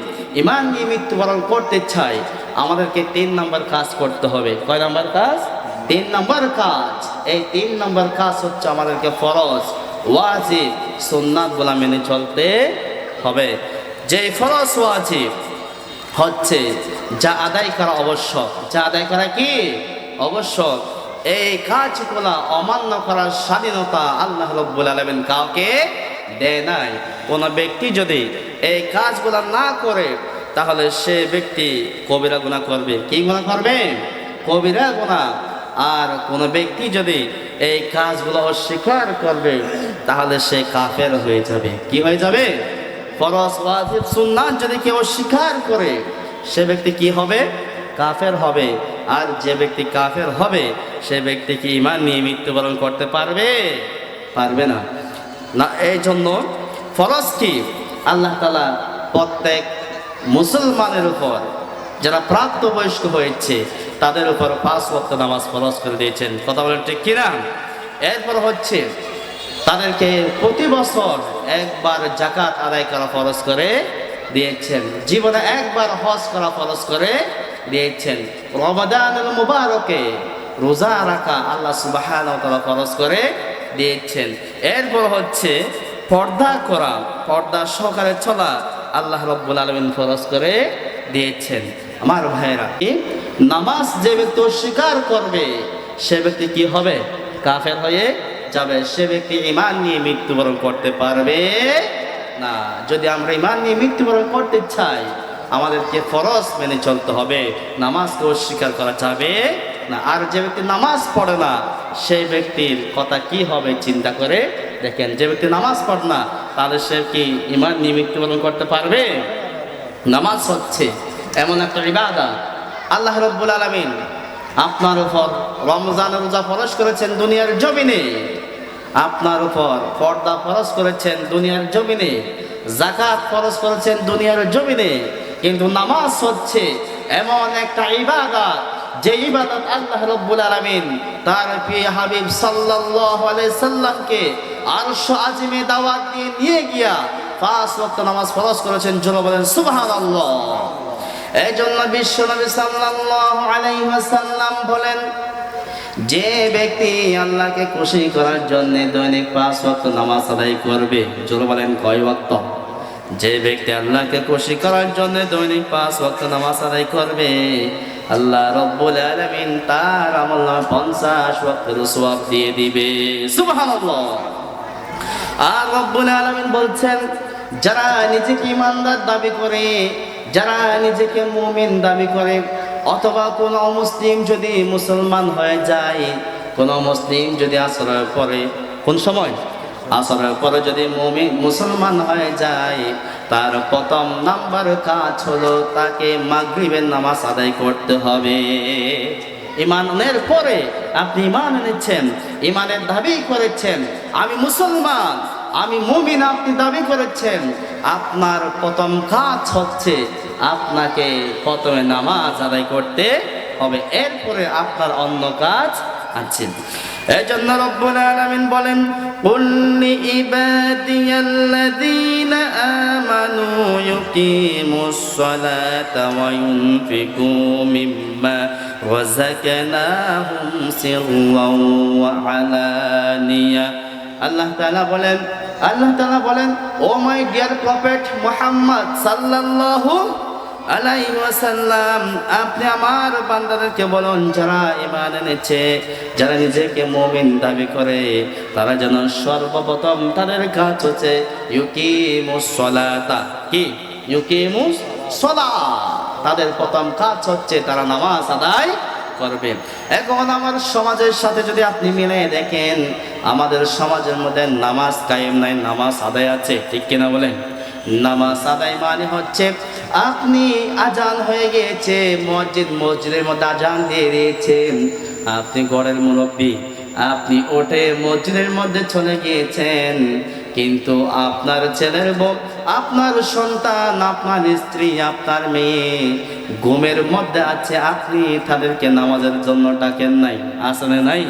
ইমান নিয়ে মৃত্যুবরণ করতে চাই, আমাদেরকে 3 নম্বর কাজ করতে হবে। কয় নম্বর কাজ? 3 নম্বর কাজ। এই 3 নম্বর কাজ হচ্ছে আমাদেরকে ফরজ, ওয়াজিব, সুন্নাতগুলো মেনে চলতে হবে। যে ফরজ ওয়াজিব হচ্ছে যা আদায় করা আবশ্যক, যা আদায় করা কি আবশ্যক, এই কাজগুলো অমান্য করার স্বাধীনতা আল্লাহ রাব্বুল আলামিন কাউকে দেয় নাই। কোন ব্যক্তি যদি এই কাজগুলো না করে, তাহলে সে ব্যক্তি কবিরা গুনাহ করবে। কি গুনাহ করবে? কবিরা গুনাহ। আর কোন ব্যক্তি যদি এই কাজগুলো অস্বীকার করবে, তাহলে সে কাফের হয়ে যাবে। কি হয়ে যাবে? ফরজ ওয়াজিব সুন্নাত যদি কেউ অস্বীকার করে, সে ব্যক্তি কি হবে? কাফের হবে। আর যে ব্যক্তি কাফের হবে, সে ব্যক্তি কি ঈমান নিয়ে মৃত্যুবরণ করতে পারবে? পারবে না। না, এই জন্য ফরজ কি আল্লাহ তাআলা প্রত্যেক মুসলমানের উপর যারা প্রাপ্তবয়স্ক হয়েছে তাদের উপর 5 ওয়াক্ত নামাজ ফরজ করে দিয়েছেন। কথা বলেন ঠিক কিনা? এরপর হচ্ছে তাদেরকে প্রতি বছর একবার যাকাত আদায় করা ফরজ করে দিয়েছেন। জীবনে একবার হজ করা ফরজ করে দিয়েছেন। রমাদানুল মুবারকে রোজা রাখা আল্লাহ সুবহানাহু ওয়া তাআলা ফরজ করে দিয়েছেন। এরপর হচ্ছে পর্দা করা, পর্দা সহকারে চলা আল্লাহ রাব্বুল আলামিন ফরজ করে দিয়েছেন। আমার ভাইরা, নামাজ যে ব্যক্তি অস্বীকার করবে, সে ব্যক্তি কি হবে? কাফের হয়ে যাবে। সে ব্যক্তি ঈমান নিয়ে মৃত্যুবরণ করতে পারবে না। যদি আমরা ঈমান নিয়ে মৃত্যুবরণ করতে চাই, আমাদেরকে ফরজ মেনে চলতে হবে, নামাজকে অস্বীকার করা যাবে না। আর যে ব্যক্তি নামাজ পড়ে না, সেই ব্যক্তির কথা কি হবে চিন্তা করে দেখেন। যে ব্যক্তি নামাজ পড়ে না, তাহলে সে কি ঈমান নিয়ে মৃত্যুবরণ করতে পারবে? নামাজ হচ্ছে এমন একটা ইবাদত, আল্লাহ রাব্বুল আলামিন আপনার উপর রমজানের রোজা ফরজ করেছেন দুনিয়ার জমিনে, আপনার উপর পর্দা ফরজ করেছেন দুনিয়ার জমিনে, যাকাত ফরজ করেছেন দুনিয়ার জমিনে। কিন্তু নামাজ হচ্ছে এমন একটা ইবাদত, যে ইবাদত আল্লাহ রাব্বুল আলামিন তার প্রিয় হাবিব সাল্লাল্লাহু আলাইহি সাল্লামকে আরশ আজিমে দাওয়াত দিয়ে নিয়ে গিয়া 5 ওয়াক্ত নামাজ ফরজ করেছেন। জোরে বলেন সুবহানাল্লাহ। এই জন্য বিশ্বনবী সাল্লাল্লাহু আলাইহি ওয়াসাল্লাম বলেন, যে ব্যক্তি আল্লাহকে খুশি করার জন্য দৈনিক 5 ওয়াক্ত নামাজ আদায় করবে, জোরে বলেন কয় ওয়াক্ত? যে ব্যক্তি আল্লাহকে খুশি করার জন্য দৈনিক 5 ওয়াক্ত নামাজ আদায় করবে, আল্লাহ রাব্বুল আলামিন তার আমলনামায় 50 ওয়াক্তের সওয়াব দিয়ে দিবে। সুবহানাল্লাহ। আর রাব্বুল আলামিন বলছেন, যারা নিজেকে ইমানদার দাবি করে, যারা নিজেকে মুমিন দাবি করে, অথবা কোনো মুসলিম যদি মুসলমান হয়ে যায়, কোনো মুসলিম যদি আসরের পরে, কোন সময়? আসরের পরে যদি মুমিন মুসলমান হয়ে যায়, তার প্রথম নাম্বার কাজ হলো তাকে মাগরিবের নামাজ আদায় করতে হবে। ইমানের পরে আপনি ইমান এনেছেন, ইমানের দাবি করেছেন, আমি মুসলমান, আমি মুমিন, আপনি দাবি করেছেন, আপনার প্রথম কাজ হচ্ছে আপনাকে প্রথমে নামাজ আদায় করতে হবে, এরপরে আপনার অন্য কাজ আছে। এই জন্য রব্বুল আলামিন বলেন, কুল্লি ইবাদিয়াল্লাযীনা আমানু ইউকিমুস সালাতা ওয়া ইউনফিকু মিম্মা রাযাকনাহুম সিররান ওয়া আলানিয়া। আল্লাহ তাআলা বলেন, ও মাই ডিয়ার প্রফেট মুহাম্মদ সাল্লাল্লাহু আলাইহি ওয়াসাল্লাম, আপনি আমার বান্দাদেরকে বলুন, যারা ঈমান এনেছে, যারা নিজেকে মুমিন দাবি করে, তারা যেন সর্বপ্রথম তাদের কাজ হচ্ছে ইউকিমুস সালাতা। কি? ইউকিমুস সালাত। তাদের প্রথম কাজ হচ্ছে তারা নামাজ আদায় করবে। এখন আমার সমাজের সাথে যদি আপনি মিলে দেখেন, আমাদের সমাজের মধ্যে নামাজ কায়েম নাই, নামাজ আদায় আছে, ঠিক কিনা বলেন? নামাজ আদায় মানে হচ্ছে আপনি আজান হয়ে গিয়েছে, মসজিদের মধ্যে আজান দিয়ে দিয়েছেন, আপনি ঘরের মুরব্বী, আপনি ওঠে মসজিদের মধ্যে চলে গিয়েছেন, কিন্তু আপনার ছেলের বউ, আপনার সন্তান, আপনার স্ত্রী, আপনার মেয়ে ঘুমের মধ্যে আছে, আপনি তাদেরকে নামাজের জন্য ডাকেন নাই। আছে না নাই?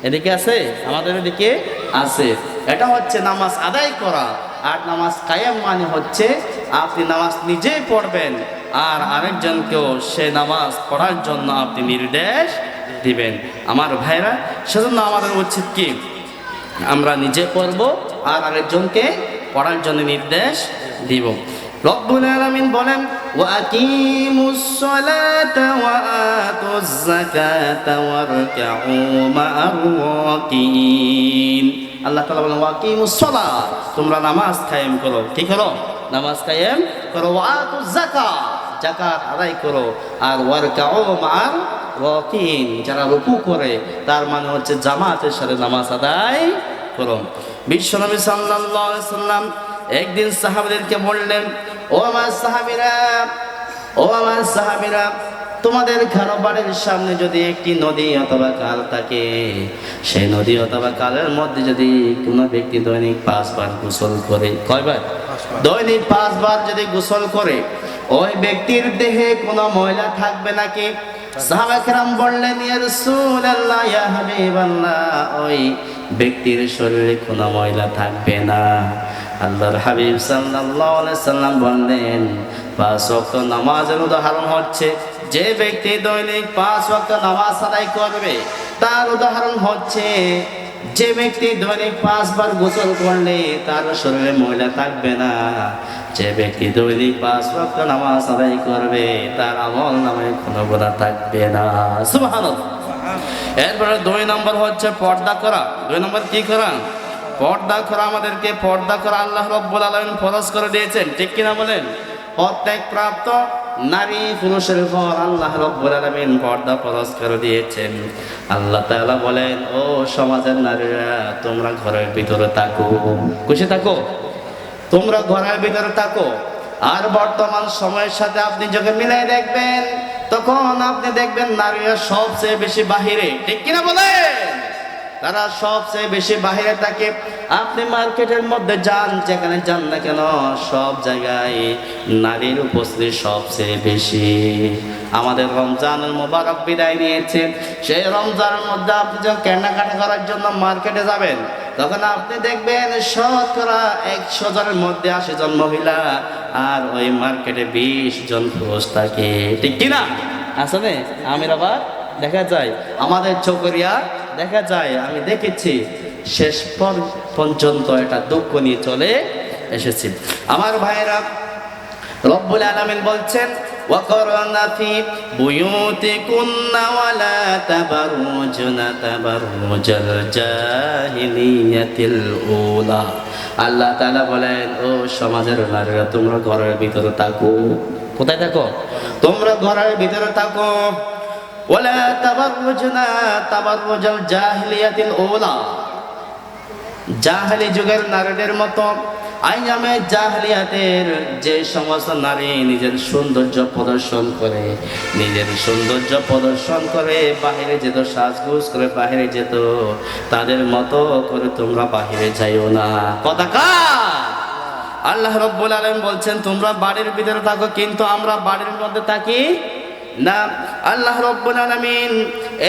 এদিকে আছে, আমাদের এদিকে আছে। এটা হচ্ছে নামাজ আদায় করা। আর নামাজ কায়েম মানে হচ্ছে আপনি নামাজ নিজেই পড়বেন আর আরেকজনকেও সে নামাজ পড়ার জন্য আপনি নির্দেশ দিবেন। আমার ভাইরা, সেজন্য আমাদের উচিত কি, আমরা নিজে পড়ব আর আরেকজনকে পড়ার জন্য নির্দেশ দিব। রব্বুল আলামিন বলেন, ওয়া আকিমুস সালাতা ওয়া আতুজ যাকাতা ওয়ারকাউ মা'আর রাকিঈন। আল্লাহ তাআলা বলেন, ওয়া আকিমুস সালাত, তোমরা নামাজ কায়েম করো। কি করো? নামাজ কায়েম করো। ওয়া আতুজ যাকাত, যাকাত আদায় করো। আর ওয়ারকাউ মা'আর রাকিঈন, যারা রুকু করে, তার মানে হচ্ছে জামাতের সাথে নামাজ আদায় করো। বিশ্বনবী সাল্লাল্লাহু আলাইহি ওয়াসাল্লাম একদিন সাহাবীদেরকে বললেন, ও আমার সাহাবীরা, তোমাদের কারো বাড়ির সামনে যদি একটি নদী অথবা খাল থাকে, সেই নদী অথবা খালের মধ্যে যদি কোনো ব্যক্তি দৈনিক 5 বার গোসল করে, কয়বার? দৈনিক 5 বার যদি গোসল করে, ওই ব্যক্তির দেহে কোনো ময়লা থাকবে নাকি? সাহাবায়ে কেরাম বললেন, ইয়া রাসূলুল্লাহ, ইয়া হাবিবাল্লাহ, ওই ব্যক্তির শরীরে কোনো ময়লা থাকবে না। আল্লাহর হাবিব সাল্লাল্লাহু আলাইহি সাল্লাম বললেন, 5 ওয়াক্ত নামাজের উদাহরণ হচ্ছে, যে ব্যক্তি দৈনিক 5 ওয়াক্ত নামাজ আদায় করবে, তার উদাহরণ হচ্ছে যে ব্যক্তি দৈনিক 5 বার গোসল করলে তার শরীরে ময়লা থাকবে না। যে ব্যক্তি দৈনিক 5 ওয়াক্ত নামাজ আদায় করবে, তার আমল নামে কোনো গুনাহ থাকবে না। সুবহানাল্লাহ। এরপরে 2 নম্বর হচ্ছে পর্দা করা। 2 নম্বর কি করা? পর্দা করা। আমাদেরকে পর্দা করা আল্লাহ রাব্বুল আলামিন ফরজ করে দিয়েছেন, ঠিক কিনা বলেন? প্রত্যেক প্রাপ্ত নারী পুরুষের উপর আল্লাহ রাব্বুল আলামিন পর্দা ফরজ করে দিয়েছেন। আল্লাহ তাআলা বলেন, ও সমাজের নারীরা, তোমরা ঘরের ভিতরে থাকো, খুশি থাকো, তোমরা ঘরের ভিতরে থাকো। আর বর্তমান সময়ের সাথে আপনি যখন মিলাই দেখবেন, তখন আপনি দেখবেন নারীরা সবচেয়ে বেশি বাহিরে, ঠিক কিনা বলেন? তারা সবচেয়ে বেশি বাহিরে থাকে। আপনি মার্কেটের মধ্যে যান, যেখানে যান না কেন, সব জায়গায় নারীর উপস্থিতি সবচেয়ে বেশি। আমাদের রমজানের মোবারক বিদায় নিয়েছে, সেই রমজানের মধ্যে আপনি যখন কেনাকাটা করার জন্য মার্কেটে যাবেন, তখন আপনি দেখবেন শতকরা 100 জনের মধ্যে 80 জন মহিলা আর ওই মার্কেটে 20 জন পুরুষ থাকে, ঠিক কিনা? আসলে আমিরাবাদ দেখা যায়, আমাদের চকরিয়া দেখা যায়, আমি দেখেছি শেষ পর্যন্ত এটা দুঃখ নিয়ে চলে এসেছি। আমার ভাইরা, রব্বুল আলামিন বলছেন ওয়াকরনা ফি বুয়ুতিকুন্না ওয়ালা তাবাররুজনা তাবাররুজাল জাহিলিয়াতিল উলা। আল্লাহ তাআলা বলেন, ও সমাজের নারীরা, তোমরা ঘরের ভিতরে থাকো। কোথায় থাকো? তোমরা ঘরের ভিতরে থাকো। ওয়ালা তাবাররুজনা তাবাররুজাল জাহিলিয়াতিল উলা, জাহেলি যুগের নারীদের মতো আইয়ামে জাহলিয়াতের যে সমস্ত নারী নিজের সৌন্দর্য প্রদর্শন করে, নিজের সৌন্দর্য প্রদর্শন করে বাহিরে যেত, সাজগোজ করে বাহিরে যেত, তাদের মতো করে তোমরা বাহিরে যাইও না। কথা কার? আল্লাহ রাব্বুল আলামিন বলছেন তোমরা বাড়ির ভিতরে থাকো, কিন্তু আমরা বাড়ির মধ্যে থাকি না। আল্লাহ রাব্বুল আলামিন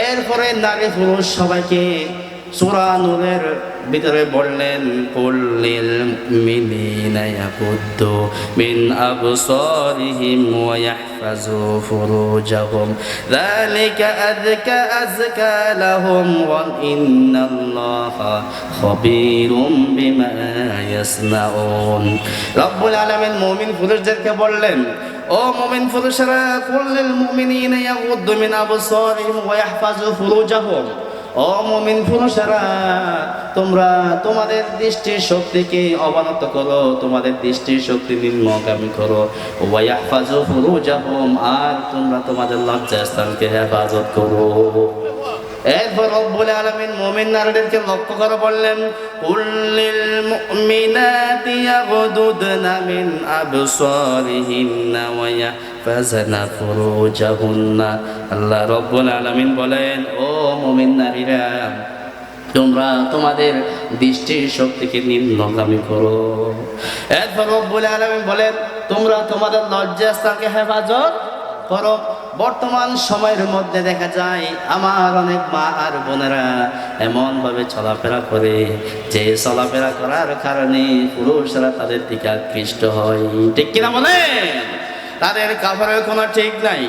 এরপরে নারী পুরুষ সবাইকে সূরা নূরের ভিতরে বললেন, কুল্লিল মুমিনিনা ইয়াকুদ্দু মিন আবসারিহিম ওয়া ইয়াহফাজু ফুরুজাহুম যালিকা আযকা লাহুম ওয়া ইন্নাল্লাহা খাবীরুম বিমা ইয়াসনাউন। রব্বুল আলামিন মুমিন পুরুষদেরকে বললেন, ও মুমিন পুরুষরা, কুল্লিল মুমিনিনা ইয়াকুদ্দু মিন আবসারিহিম ওয়া ইয়াহফাজু ফুরুজাহুম, ও মুমিন পুরুষেরা, তোমরা তোমাদের দৃষ্টির শক্তিকে অবনত করো, তোমাদের দৃষ্টির শক্তি নিম্নগামী করো। ওয়া ইয়াহফাজু ফুরুজাহুম, আর তোমরা তোমাদের লজ্জাস্থানকে হেফাজত করো। এরপর রব্বুল আলামিন মুমিন নারীদেরকে লক্ষ্য করে বললেন, কুল্লিল মুমিনাতি ইয়াগুদুদনা মিন আবসারিহিন্না ওয়া ইয়াহফাজনা ফুরুজাহুন্না। আল্লাহ রব্বুল আলামিন বলেন, ও মুমিন নারীরা, তোমরা তোমাদের দৃষ্টির শক্তিকে নিম্নগামী করো। এরপর রব্বুল আলামিন বলেন, তোমরা তোমাদের লজ্জাস্থানকে হেফাজত করো। বর্তমান সময়ের মধ্যে দেখা যায় আমার অনেক মা আর বোনেরা এমন ভাবে চলাফেরা করে যে চলাফেরা করার কারণে পুরুষরা তাদের দিকে আকৃষ্ট হয়, ঠিক কিনা বলেন? তাদের কাপড়ের কোনো ঠিক নাই।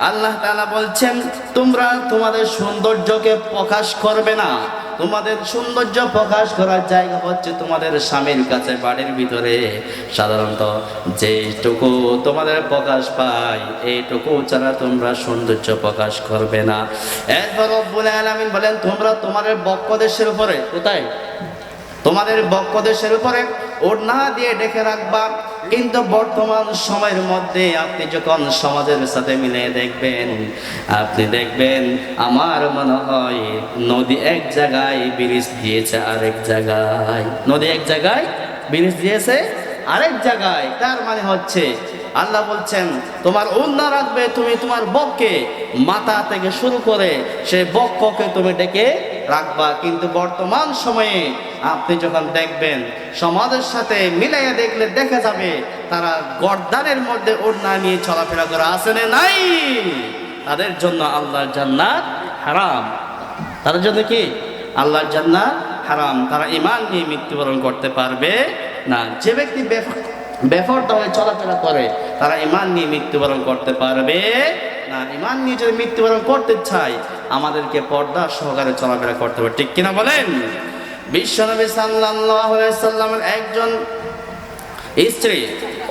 আল্লাহ তাআলা বলছেন, তোমরা তোমাদের সৌন্দর্যকে প্রকাশ করবে না। তোমাদের সৌন্দর্য প্রকাশ করার জায়গা হচ্ছে তোমাদের স্বামীর কাছে, বাড়ির ভিতরে সাধারণত যেটুকু তোমাদের প্রকাশ পায় এইটুকু ছাড়া তোমরা সৌন্দর্য প্রকাশ করবে না। এরপর রব্বুল আলামিন বলেন, তোমরা তোমাদের বক্ষদেশের উপরে, কোথায়? তোমাদের বক্ষদেশের উপরে ওড়না দিয়ে ঢেকে রাখবা। কিন্তু বর্তমান সময়ের মধ্যে আপনি যখন সমাজের সাথে মিলে দেখবেন, আপনি দেখবেন আমার মনে হয় নদী এক জায়গায় ব্রিজ দিয়েছে আরেক জায়গায়, নদী এক জায়গায় ব্রিজ দিয়েছে আরেক জায়গায়। তার মানে হচ্ছে আল্লাহ বলছেন, তোমার ওড়না রাখবে তুমি তোমার বক্ষে, মাথা থেকে শুরু করে সে বক্ষকে তুমি ডেকে রাখবা। কিন্তু বর্তমান সময়ে আপনি যখন দেখবেন সমাজের সাথে মিলাইয়া দেখলে দেখা যাবে তারা গর্দানের মধ্যে ওড়না নিয়ে চলাফেরা করে, আছে না নাই? তাদের জন্য আল্লাহর জান্নাত হারাম। তাদের জন্য কি? আল্লাহর জান্নাত হারাম। তারা ঈমান নিয়ে মৃত্যুবরণ করতে পারবে না। যে ব্যক্তি বেফরদা হয়ে চলাফেরা করে তারা ঈমান নিয়ে মৃত্যুবরণ করতে পারবে না। ঈমান নিয়ে যদি মৃত্যুবরণ করতে চাই আমাদেরকে পর্দা সহকারে চলাফেরা করতে হবে, ঠিক কিনা বলেন? বিশ্বনবী সাল্লাল্লাহু আলাইহি সাল্লামের একজন স্ত্রী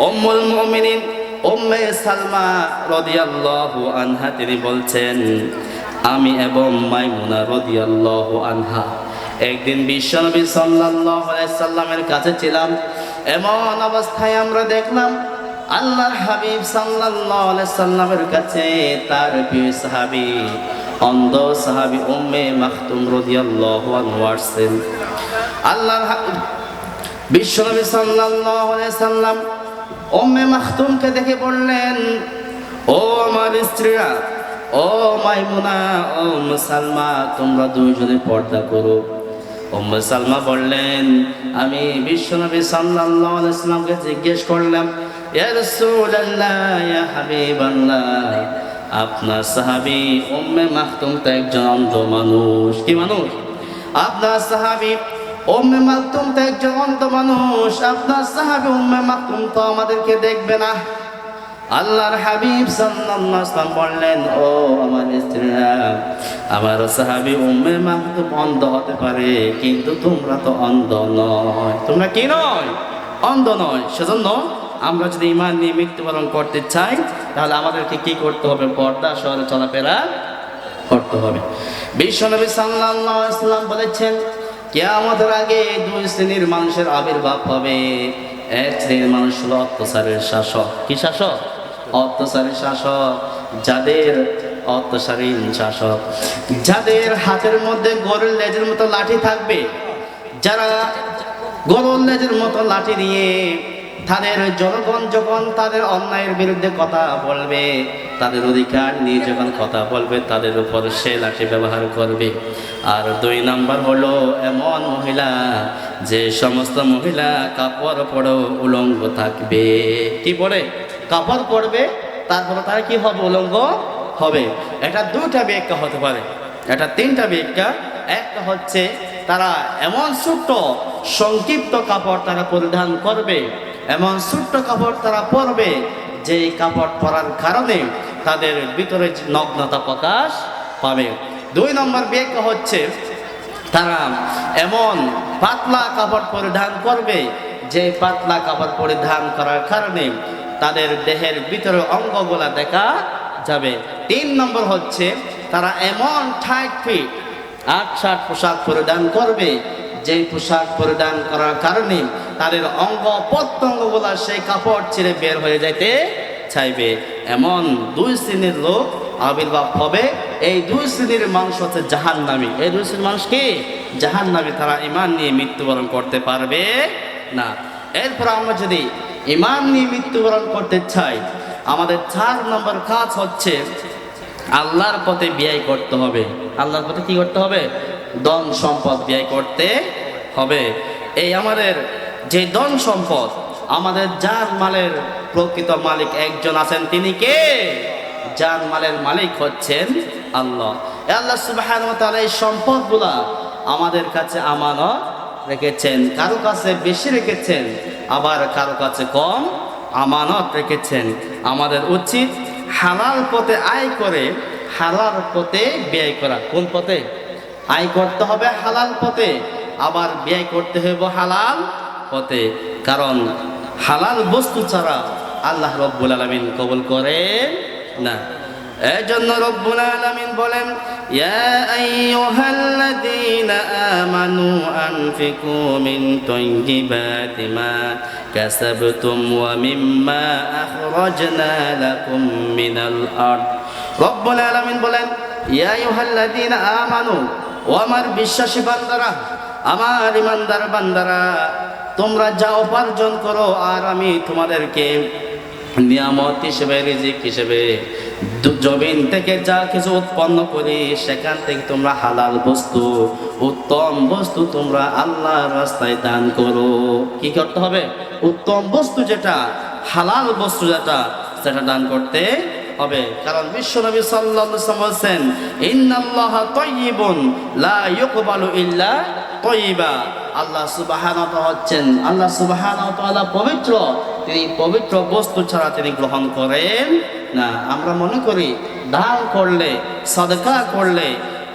উম্মুল মুমিনিন উম্মে সালমা রাদিয়াল্লাহু আনহা, তিনি বলছেন, আমি এবং মাইমুনা রাদিয়াল্লাহু আনহা একদিন বিশ্বনবী সাল্লাল্লাহু আলাইহি সাল্লামের কাছে ছিলাম। এমন অবস্থায় আমরা দেখলাম আল্লাহর হাবিব সাল্লাল্লাহু আলাইহি সাল্লামের কাছে তার প্রিয় সাহাবী, অন্ধ সাহাবী উম্মে মাখতুম রাদিয়াল্লাহু আনহা আসছেন। আল্লাহর বিশ্বনবী সাল্লাল্লাহু আলাইহি সাল্লাম উম্মে মাখতুমকে দেখে বললেন, ও আমার স্ত্রীরা, ও মাইমুনা, ও সালমা, তোমরা দুইজনে পর্দা করো। উম্মে সালমা বললেন, আমি বিশ্বনবী সাল্লাল্লাহু আলাইহি সাল্লামকে জিজ্ঞেস করলাম, ইয়া রাসূলুল্লাহ, ইয়া হাবিবাল্লাহ, আপনার সাহাবী উম্মে মাখতুম তো একজন অন্ধ মানুষ। কি মানুষ? আপনার সাহাবী উম্মে মাকতুম তো একজন অন্ধ মানুষ, আপনার সাহাবী উম্মে মাকতুম তো আমাদেরকে দেখবে না। আল্লাহর হাবিব সাল্লাল্লাহু আলাইহি ওয়াসাল্লাম বললেন, ও আমার স্ত্রীরা, আমার সাহাবী উম্মে মাকতুম অন্ধ হতে পারে, কিন্তু তোমরা তো অন্ধ নয়। তোমরা কি নয়? অন্ধ নয়। সেজন্য আমরা যদি ঈমান নিয়ে মৃত্যুবরণ করতে চাই, তাহলে আমাদেরকে কি করতে হবে? পর্দা সহ চলাফেরা করতে হবে। বিশ্বনবী সাল্লাল্লাহু আলাইহি ওয়াসাল্লাম বলেছেন, কিয়ামতের আগে দুই শ্রেণীর মানুষের আবির্ভাব হবে। এক শ্রেণীর মানুষ হলো অত্যাচারের শাসক। কি শাসক? অত্যাচারী শাসক। যাদের অত্যাচারী শাসক, যাদের হাতের মধ্যে গরুর লেজের মতো লাঠি থাকবে, যারা গরুর লেজের মতো লাঠি দিয়ে তাদের জনগণ যখন তাদের অন্যায়ের বিরুদ্ধে কথা বলবে, তাদের অধিকার নিয়ে যখন কথা বলবে, তাদের উপর সে লাঠি ব্যবহার করবে। আর দুই নাম্বার হলো এমন মহিলা, যে সমস্ত মহিলা কাপড় পরেও উলঙ্গ থাকবে। কি পরে? কাপড় পরবে, তারপরে তারা কি হবে? উলঙ্গ হবে। এটা দুইটা ব্যাখ্যা হতে পারে, এটা তিনটা ব্যাখ্যা। একটা হচ্ছে তারা এমন ছোট্ট সংক্ষিপ্ত কাপড় তারা পরিধান করবে, এমন ছোট্ট কাপড় তারা পরবে, যে কাপড় পরার কারণে তাদের ভিতরে নগ্নতা প্রকাশ পাবে। দুই নম্বর ব্যাখ্যা হচ্ছে তারা এমন পাতলা কাপড় পরিধান করবে, যে পাতলা কাপড় পরিধান করার কারণে তাদের দেহের ভিতরে অঙ্গগুলা দেখা যাবে। তিন নম্বর হচ্ছে তারা এমন টাইট ফিট আট-শাট পোশাক পরিধান করবে, যে পোশাক পরিধান করার কারণে তাদের অঙ্গ প্রত্যঙ্গগুলা সেই কাপড় ছিঁড়ে বের হয়ে যেতে চাইবে। এমন দুই শ্রেণীর লোক আবির্ভাব হবে। এই দুই শ্রেণীর মানুষ হচ্ছে জাহান্নামী। এই দুই শ্রেণীর মানুষ কি? জাহান্নামী। তারা ঈমান নিয়ে মৃত্যুবরণ করতে পারবে না। এরপর আমরা যদি ঈমান নিয়ে মৃত্যুবরণ করতে চাই, আমাদের 4 নম্বর কাজ হচ্ছে আল্লাহর পথে ব্যয় করতে হবে। আল্লাহর পথে কি করতে হবে? ধন সম্পদ ব্যয় করতে হবে। এই আমাদের যে ধন সম্পদ, আমাদের জান মালের প্রকৃত মালিক একজন আছেন। তিনি কে? জান মালের মালিক হচ্ছেন আল্লাহ। আল্লাহ সুবহানাহু ওয়া তাআলা এই সম্পদগুলা আমাদের কাছে আমানত রেখেছেন। কারো কাছে বেশি রেখেছেন, আবার কারো কাছে কম আমানত রেখেছেন। আমাদের উচিত হালাল পথে আয় করে হালাল পথে ব্যয় করা। কোন পথে? আয় করতে হবে হালাল পথে, আবার ব্যয় করতে হবে হালাল পথে। কারণ হালাল বস্তু ছাড়া আল্লাহ রব্বুল আলামিন কবুল করেন না। এজন্য রব্বুল আলামিন বলেন, ইয়া আইয়ুহাল্লাযীনা আমানু আনফিকু মিন তাইয়্যিবাতি মা কাসাবতুম ওয়া মিম্মা আখরাজনা লাকুম মিনাল আরদ। রব্বুল আলামিন বলেন, ইয়া আইয়ুহাল্লাযীনা আমানু, ও আমার বিশ্বাসী বান্দারা, আমার ইমানদার বান্দারা, তোমরা যা উপার্জন করো আর আমি তোমাদেরকে নিয়ামত হিসেবে, রিজিক হিসেবে জমিন থেকে যা কিছু উৎপন্ন করি, সেখান থেকে তোমরা হালাল বস্তু, উত্তম বস্তু তোমরা আল্লাহর রাস্তায় দান করো। কি করতে হবে? উত্তম বস্তু যেটা, হালাল বস্তু যেটা, সেটা দান করতে হবে। কারণ বিশ্বনবী সাল্লাল্লাহু আলাইহি ওয়াসাল্লাম বলেন, ইন্নাল্লাহা তাইয়্যিবুন লা ইউকবালু ইল্লা তাইয়্যিবা। আল্লাহ সুবহানাহু ওয়া তাআলা হচ্ছেন, আল্লাহ সুবহানাহু ওয়া তাআলা পবিত্র, তিনি পবিত্র বস্তু ছাড়া তিনি গ্রহণ করেন না। আমরা মনে করি দান করলে, সাদকা করলে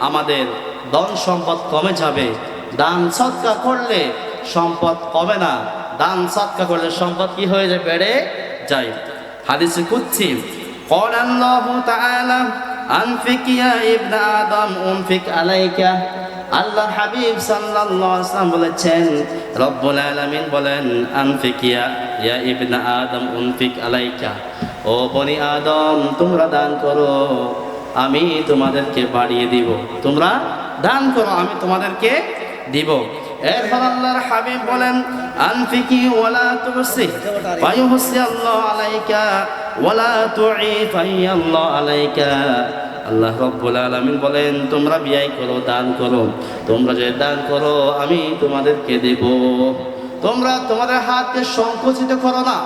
আমাদের ধন সম্পদ কমে যাবে। দান সদকা করলে সম্পদ কমে না, দান সদকা করলে সম্পদ কি হয়ে যায়? বেড়ে যায়। হাদিসে কুদসি, ক্বালা আল্লাহু তাআলা আনফিক ইয়া ইবনে আদম উনফিক আলাইকা। আল্লাহর হাবিব সাল্লাল্লাহু আলাইহি ওয়াসাল্লাম বলেছেন, রব্বুল আলামিন বলেন, আনফিক ইয়া ইবনে আদম উনফিক আলাইকা। ও বনি আদম, তোমরা দান করো, আমি তোমাদেরকে বাড়িয়ে দিব। তোমরা দান করো, আমি তোমাদেরকে দিব। এরপর আল্লাহর হাবিব বলেন, আনফিকি ওয়ালা তুসি ফায়ুহসি আল্লাহু আলাইকা ওয়ালা তুই ফায়াল্লাহু আলাইকা। আল্লাহ রব্বুল আলামিন বলেন, তোমরা ব্যয় করো, দান করো। তোমরা যে দান করো আমি তোমাদেরকে দেব। তোমরা তোমাদের হাতকে সংকুচিত করো না,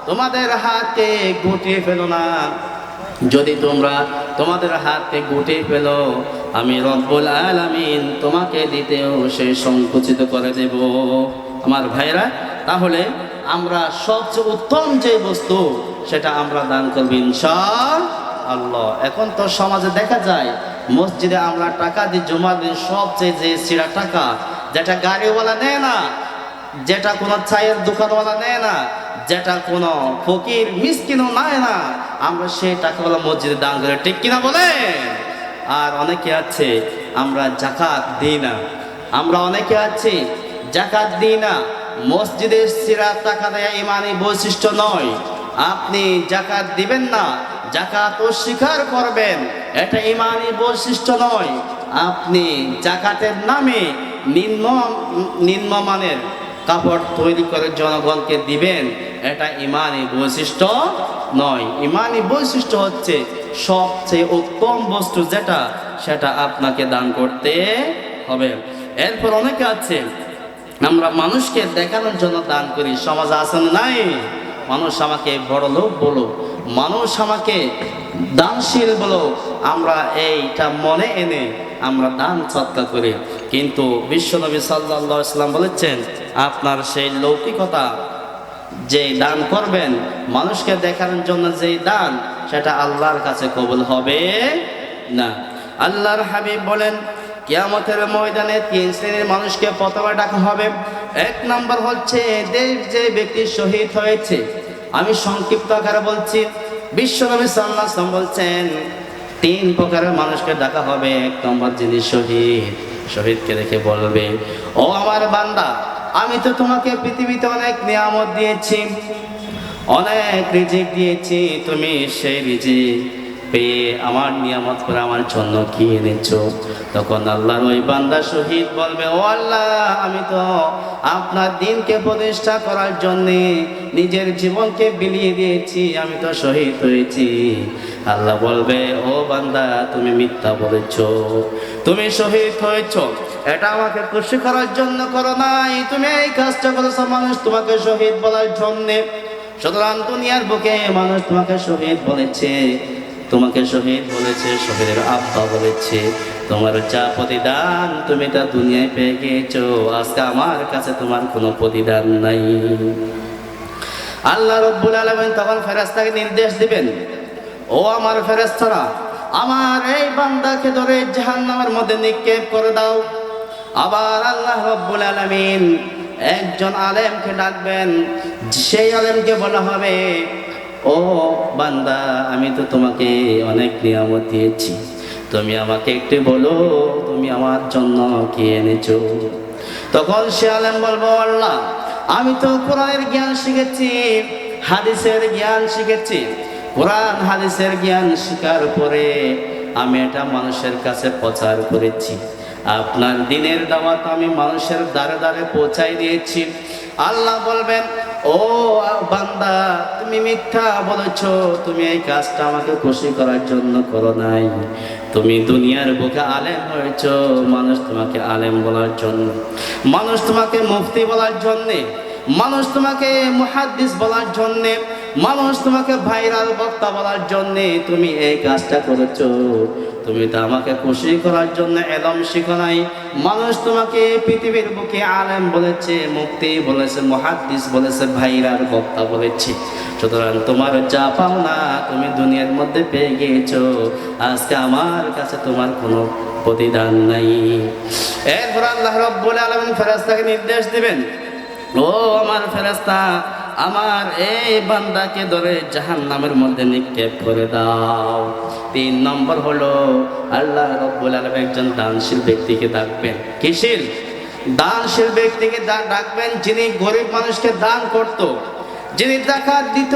তোমাদের হাতকে গুটিয়ে ফেলো না। যদি তোমরা তোমাদের হাতকে গুটিয়ে ফেলো, আমি রব্বুল আলামিন তোমাকে দিতেও সেই সংকুচিত করে দেব। আমার ভাইরা, তাহলে আমরা সবচেয়ে উত্তম যে বস্তু সেটা আমরা দান করব ইনশাআল্লাহ। এখন তো সমাজে দেখা যায় মসজিদে আমরা টাকা দিই, জুমার দিন সবচেয়ে যে ছিঁড়া টাকা, যেটা গাড়িওয়ালা নেয় না, যেটা কোনো চায়ের দোকানওয়ালা নেয় না, যেটা কোনো ফকির মিসকিনও নেয় না, আমরা সেই টাকাগুলো মসজিদে দান করে, ঠিক কিনা বলে? আর অনেকে আছে আমরা জাকাত দিই না, আমরা অনেকে আছি জাকাত দিই না। মসজিদের ছিঁড়া টাকা দেয়া ইমানি বৈশিষ্ট্য নয়। আপনি জাকাত দিবেন না, জাকাত অস্বীকার করবেন, এটা ইমানি বৈশিষ্ট্য নয়। আপনি জাকাতের নামে নিম্নমানের কাপড় তৈরি করে জনগণকে দিবেন, এটা ইমানি বৈশিষ্ট্য নয়। ইমানি বৈশিষ্ট্য হচ্ছে সবচেয়ে উত্তম বস্তু যেটা, সেটা আপনাকে দান করতে হবে। এরপর অনেকে আছে আমরা মানুষকে দেখানোর জন্য দান করি। সমাজ আছে না নাই? মানুষ আমাকে বড় লোক বলো, মানুষ আমাকে দানশীল বলো, আমরা এইটা মনে এনে আমরা দান সৎকা করি। কিন্তু বিশ্বনবী সাল্লাল্লাহু আলাইহি ওয়াসাল্লাম বলেছেন, আপনার সেই লৌকিকতা যে দান করবেন মানুষকে দেখানোর জন্য, যেই দান, সেটা আল্লাহর কাছে কবুল হবে না। আল্লাহর হাবিব বলেন, কিয়ামতের ময়দানে 3 শ্রেণীর মানুষকে প্রথমে ডাকা হবে। 1 নম্বর হচ্ছে যে ব্যক্তি শহীদ হয়েছে। আমি সংক্ষিপ্ত আকারে বলছি। বিশ্বনবী সাল্লাল্লাহু আলাইহি ওয়াসাল্লাম বলছেন 3 প্রকারের মানুষকে ডাকা হবে। 1 নম্বর যিনি শহীদ, শহীদকে দেখে বলবে, ও আমার বান্দা, আমি তো তোমাকে পৃথিবীতে অনেক নিয়ামত দিয়েছি, অনেক রিজিক দিয়েছি, তুমি সেই রিজিক পেয়ে আমার নিয়ামত করে আমার জন্য কি এনেছো? তখন আল্লাহর ওই বান্দা শহীদ বলবে, ও আল্লাহ, আমি তো আপনার দিনকে প্রতিষ্ঠা করার জন্য নিজের জীবনকে বিলিয়ে দিয়েছি, আমি তো শহীদ হয়েছি। আল্লাহ বলবে, ও বান্দা, তুমি মিথ্যা বলেছো, তুমি শহীদ হয়েছো, এটা আমাকে খুশি করার জন্য করো নাই, তুমি এই কাজটা করেছো মানুষ তোমাকে শহীদ বলার জন্যে। সুতরাং দুনিয়ার বুকে মানুষ তোমাকে শহীদ বলেছে, তোমাকে শহীদ বলেছে, শহীদের আব্বা বলেছে, তোমার যা প্রতিদান তুমি তা দুনিয়ায় পেয়ে গিয়েছো, আজকে আমার কাছে তোমার কোনো প্রতিদান নাই। আল্লাহ রাব্বুল আলামিন তখন ফেরেশতাকে নির্দেশ দিবেন, ও আমার ফেরেশতারা, আমার এই বান্দাকে ধরে জাহান্নামের মধ্যে নিক্ষেপ করে দাও। আবার আল্লাহ রাব্বুল আলামিন একজন আলেমকে ডাকবেন, সেই আলেমকে বলা হবে, ও বান্দা, আমি তো তোমাকে অনেক নিয়ামত দিয়েছি, তুমি আমাকে একটু বলো তুমি আমার জন্য কি এনেছো? তখন সে আলেম বলবো, আল্লাহ, আমি তো কোরআনের জ্ঞান শিখেছি, হাদিসের জ্ঞান শিখেছি, কোরআন হাদিসের জ্ঞান শিখার পরে আমি এটা মানুষের কাছে প্রচার করেছি, আপনার দিনের দাওয়াত আমি মানুষের দ্বারে দ্বারে পৌঁছাই দিয়েছি। আল্লাহ বলবেন, ও বান্দা, তুমি মিথ্যা বলেছো, তুমি এই কাজটা আমাকে খুশি করার জন্য করো নাই, তুমি দুনিয়ার বুকে আলেম হয়েছো মানুষ তোমাকে আলেম বলার জন্য, মানুষ তোমাকে মুফতি বলার জন্যে, মানুষ তোমাকে মুহাদ্দিস বলার জন্যে, মানুষ তোমাকে ভাইরাল বক্তা বলার জন্যে তুমি এই কাজটা করেছো। তুমি তো আমাকে খুশি করার জন্য এলম শিখো নাই। মানুষ তোমাকে পৃথিবীর বুকে আলেম বলেছে, মুফতি বলেছে, মুহাদ্দিস বলেছে, ভাইরাল বক্তা বলেছে। সুতরাং তোমার যা পাও না তুমি দুনিয়ার মধ্যে পেয়ে গিয়েছো, আজকে আমার কাছে তোমার কোনো প্রতিদান নাই। এরপর আল্লাহ রাব্বুল আলামিন ফেরেশতাকে নির্দেশ দিবেন, ও আমার ফেরেশতা, আমার এই বান্দাকে ধরে জাহান্নামের মধ্যে নিক্ষেপ করে দাও। 3 নম্বর হলো আল্লাহ রাব্বুল আলামিন একজন দানশীল ব্যক্তিকে ডাকবেন। কিসিল? দানশীল ব্যক্তিকে ডাকবেন, যিনি গরিব মানুষকে দান করত, যিনি যাকাত দিত,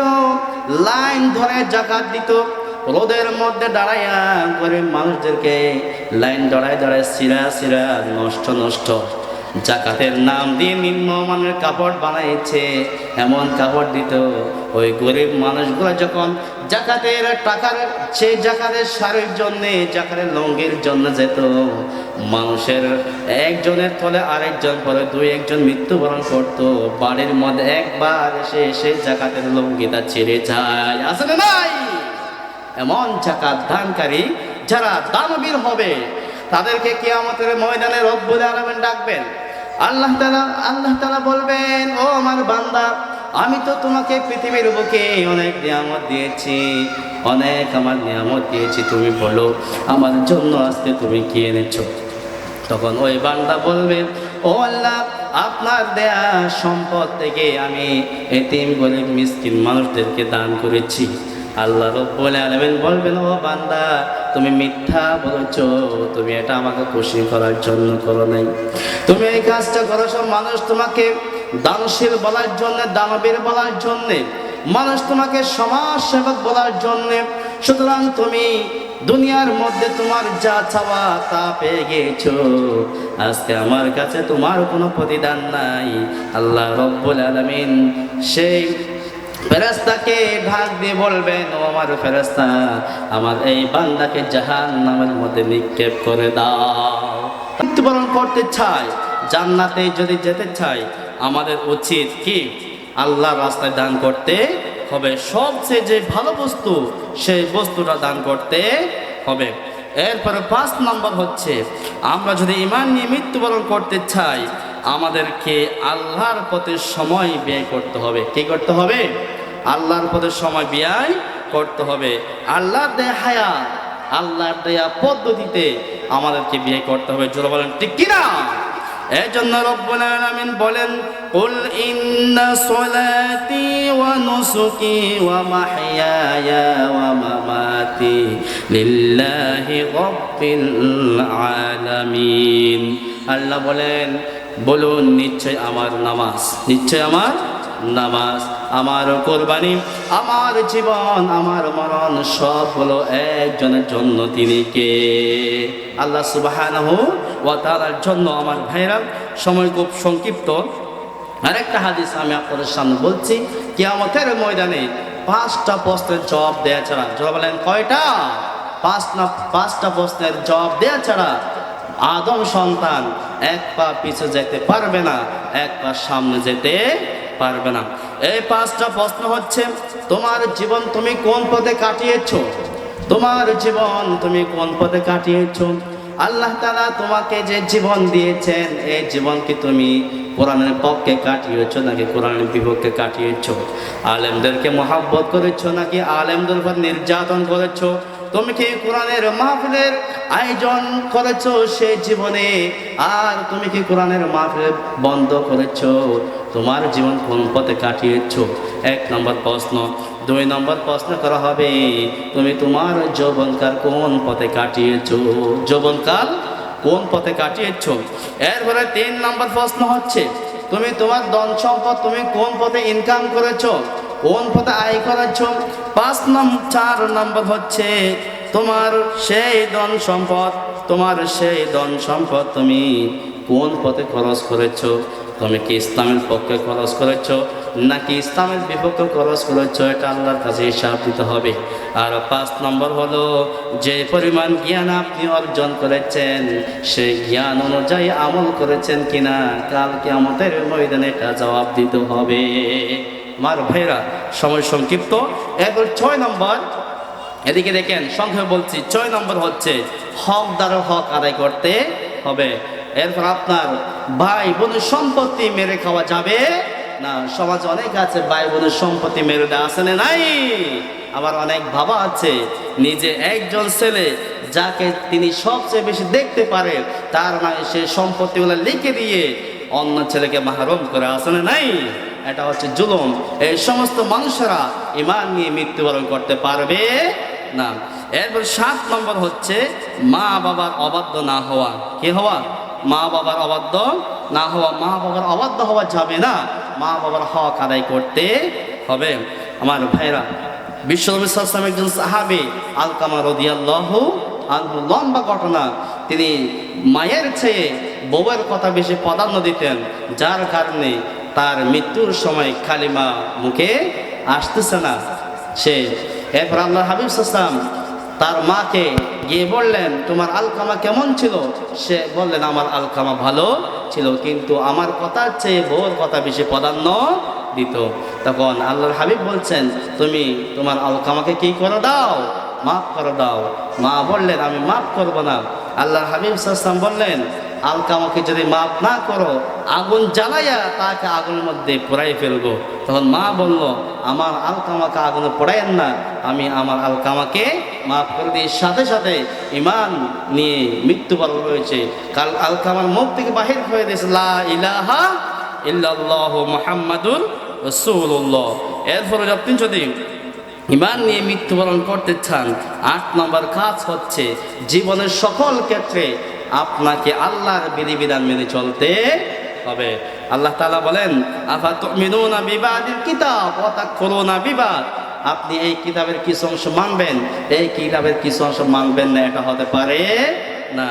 লাইন ধরে যাকাত দিত, রোদের মধ্যে দাঁড়াইয়া গরিব মানুষদেরকে লাইন দাঁড়ায় দাঁড়ায় সিরা নষ্ট জাকাতের নাম দিয়ে নিম্নমানের কাপড় বানাইছে, এমন কাপড় দিত। ওই গরিব মানুষগুলো যখন জাকাতের টাকার, সেই জাকাতের শাড়ির জন্যে, জাকাতের লুঙ্গির জন্য যেত, মানুষের একজনের তলে আরেকজন পরে 2-1জন মৃত্যুবরণ করতো, বাড়ির মধ্যে একবার এসে সেই জাকাতের লুঙ্গিটা ছেড়ে যায়। আছে না নাই? এমন জাকাত দানকারী যারা দানবীর হবে, তাদেরকে কিয়ামতের ময়দানে রব্বুল আলামিন ডাকবেন। আল্লাহ তাআলা বলবেন, ও আমার বান্দা, আমি তো তোমাকে পৃথিবীর বুকে অনেক নিয়ামত দিয়েছি, অনেক আমার নিয়ামত দিয়েছি, তুমি বলো আমার জন্য আজকে তুমি কি এনেছো? তখন ওই বান্দা বলবে, ও আল্লাহ, আপনার দেয়া সম্পদ থেকে আমি এতিম গরিব মিসকিন মানুষদেরকে দান করেছি। আল্লাহ রাব্বুল আলামিন বলবেন, ও বান্দা, তুমি মিথ্যা বলেছো, তুমি এটা আমাকে খুশি করার জন্য করো নাই, তুমি এই কাজটা করেছো মানুষ তোমাকে দানশীল বলার জন্য, দানবীর বলার জন্যে, মানুষ তোমাকে সমাজ সেবক বলার জন্যে। সুতরাং তুমি দুনিয়ার মধ্যে তোমার যা চাওয়া তা পেয়ে গেছো, আজকে আমার কাছে তোমার কোনো প্রতিদান নাই। আল্লাহ রাব্বুল আলামিন সেই ফেরেশতাকে ঢাক দিয়ে বলবেন, ও আমার ফেরেশতা, আমার এই বান্দাকে জাহান্নামের মধ্যে নিক্ষেপ করে দাও। মৃত্যুবরণ করতে চাই, জান্নাতে যদি যেতে চাই, আমাদের উচিত কি? আল্লাহর রাস্তায় দান করতে হবে। সবচেয়ে যে ভালো বস্তু, সেই বস্তুটা দান করতে হবে। এরপরে 5 নম্বর হচ্ছে, আমরা যদি ঈমান নিয়ে মৃত্যুবরণ করতে চাই, আমাদেরকে আল্লাহর পথে সময় ব্যয় করতে হবে। কি করতে হবে? আল্লাহর পথে সময় ব্যয় করতে হবে। আল্লাহর দেয়া হায়াত, আল্লাহর দেয়া পদ্ধতিতে আমাদেরকে ব্যয় করতে হবে। জোরে বলেন ঠিক কিনা? এই জন্য রব্বুল আলামিন বলেন, কুল ইন্না সলাতি ওয়া নুসুকি ওয়া মাহইয়ায়া ওয়া মামাতি লিল্লাহি রাব্বিল আলামিন। আল্লাহ বলেন, বলুন, নিশ্চয় আমার নামাজ, নিশ্চয় আমার নামাজ, আমার কোরবানি, আমার জীবন, আমার মরণ সব হলো একজনের জন্য। তিনি কে? আল্লাহ সুবহানাহু ওয়া তাআলার জন্য। আমার ভাইরা, সময় খুব সংক্ষিপ্ত। আরেকটা হাদিস আমি আপনাদের সামনে বলছি। কিয়ামতের ময়দানে 5টা প্রশ্নের জবাব দেয়া ছাড়া, জবাব বলেন কয়টা? 5টা প্রশ্নের জবাব দেয়া ছাড়া আদম সন্তান এক পা পিছু যেতে পারবে না, এক পা সামনে যেতে পারবে না। এই 5টা প্রশ্ন হচ্ছে, তোমার জীবন তুমি কোন পথে কাটিয়েছো? তোমার জীবন তুমি কোন পথে কাটিয়েছো? আল্লাহ তাআলা তোমাকে যে জীবন দিয়েছেন, এই জীবন কি তুমি কোরআনের পক্ষে কাটিয়েছো নাকি কোরআনের বিপক্ষে কাটিয়েছো? আলেমদেরকে মহব্বত করেছো নাকি আলেমদের উপর নির্যাতন করেছো? তুমি কি কোরআনের মাহফিলের আয়োজন করেছো সেই জীবনে, আর তুমি কি কোরআনের মাহফিল বন্ধ করেছো? তোমার জীবন কোন পথে কাটিয়েছো? 1 নম্বর প্রশ্ন। 2 নম্বর প্রশ্ন করা হবে, তুমি তোমার যৌবনকাল কোন পথে কাটিয়েছো? যৌবনকাল কোন পথে কাটিয়েছো? এরপরে 3 নম্বর প্রশ্ন হচ্ছে, তুমি তোমার ধন সম্পদ তুমি কোন পথে ইনকাম করেছো, কোন পথে আয় করেছো? 4 নম্বর হচ্ছে, তোমার সেই ধন সম্পদ, তোমার সেই ধন সম্পদ তুমি কোন পথে খরচ করেছো? তুমি কি ইসলামের পক্ষে খরচ করেছো নাকি ইসলামের বিপক্ষে খরচ করেছো? এটা আল্লাহর কাছে হিসাব দিতে হবে। আর 5 নম্বর হলো, যে পরিমাণ জ্ঞান আপনি অর্জন করেছেন, সেই জ্ঞান অনুযায়ী আমল করেছেন কিনা, কাল কিয়ামতের ময়দানে এটা জবাব দিতে হবে। আমার ভাইরা, সময় সংক্ষিপ্ত। এরপর 6 নম্বর, এদিকে দেখেন, সংক্ষেপে বলছি। 6 নম্বর হচ্ছে, হকদারের হক আদায় করতে হবে। এরপর আপনার ভাই বোনের সম্পত্তি মেরে খাওয়া যাবে না। সমাজে অনেক আছে ভাই বোনের সম্পত্তি মেরে দেওয়া আছে না নাই? আবার অনেক বাবা আছে, নিজে একজন ছেলে যাকে তিনি সবচেয়ে বেশি দেখতে পারে, তার নামে সে সম্পত্তিগুলো লিখে দিয়ে অন্য ছেলেকে মাহরুম করে, আছে না নাই? এটা হচ্ছে জুলুম। এই সমস্ত মানুষেরা ঈমান নিয়ে মৃত্যুবরণ করতে পারবে না। এরপর 7 নম্বর হচ্ছে, মা বাবার অবাধ্য না হওয়া। কি হওয়া? মা বাবার অবাধ্য না হওয়া। মা বাবার অবাধ্য হওয়া যাবে না, মা বাবার হক আদায় করতে হবে। আমার ভাইরা, বিশ্বনবী সাল্লাল্লাহু আলাইহি ওয়াসাল্লাম একজন সাহাবী আলকামা রাদিয়াল্লাহু আনহু, লম্বা ঘটনা। তিনি মায়ের চেয়ে বউয়ের কথা বেশি প্রাধান্য দিতেন, যার কারণে তার মৃত্যুর সময় কালিমা মুখে আসতেছে না সে। এরপর আল্লাহর হাবিব সাল্লাল্লাহু আলাইহি ওয়াসাল্লাম তার মাকে গিয়ে বললেন, তোমার আলকামা কেমন ছিল? সে বললেন, আমার আলকামা ভালো ছিল, কিন্তু আমার কথার চেয়ে বউর কথা বেশি প্রাধান্য দিত। তখন আল্লাহর হাবিব বলছেন, তুমি তোমার আলকামাকে কি করে দাও? মাফ করে দাও। মা বললেন, আমি মাফ করব না, আল্লাহর হাবিব সাল্লাল্লাহু আলাইহি ওয়াসাল্লাম বললেন, আলকামাকে যদি মাফ না করো, আগুন জ্বালাইয়া তাকে আগুনের মধ্যে পোড়াই ফেলবো। তখন মা বলল, আমার আলকামাকে আগুনে পোড়াইয়েন না, আমি আমার আলকামাকে মাফ করে দিয়ে সাথে সাথে ঈমান নিয়ে মৃত্যুবরণ হয়েছে। কাল আলকামার মুখ থেকে বাহির হয়ে দিয়েছে লা ইলাহা ইল্লাল্লাহু মুহাম্মাদুর রাসূলুল্লাহ। এরপরে আপনি যদি ঈমান নিয়ে মৃত্যুবরণ করতে চান, 8 নম্বর কাজ হচ্ছে জীবনের সকল ক্ষেত্রে আপনাকে আল্লাহর বিধিবিধান মেনে চলতে হবে। আল্লাহ তাআলা বলেন, আফাতুমিনুনা বিবাদিল কিতাব ওয়া তাকফুরুনা বিবাদ। আপনি এই কিতাবের কিছু অংশ মানবেন, এই কিতাবের কিছু অংশ মানবেন না, এটা হতে পারে না।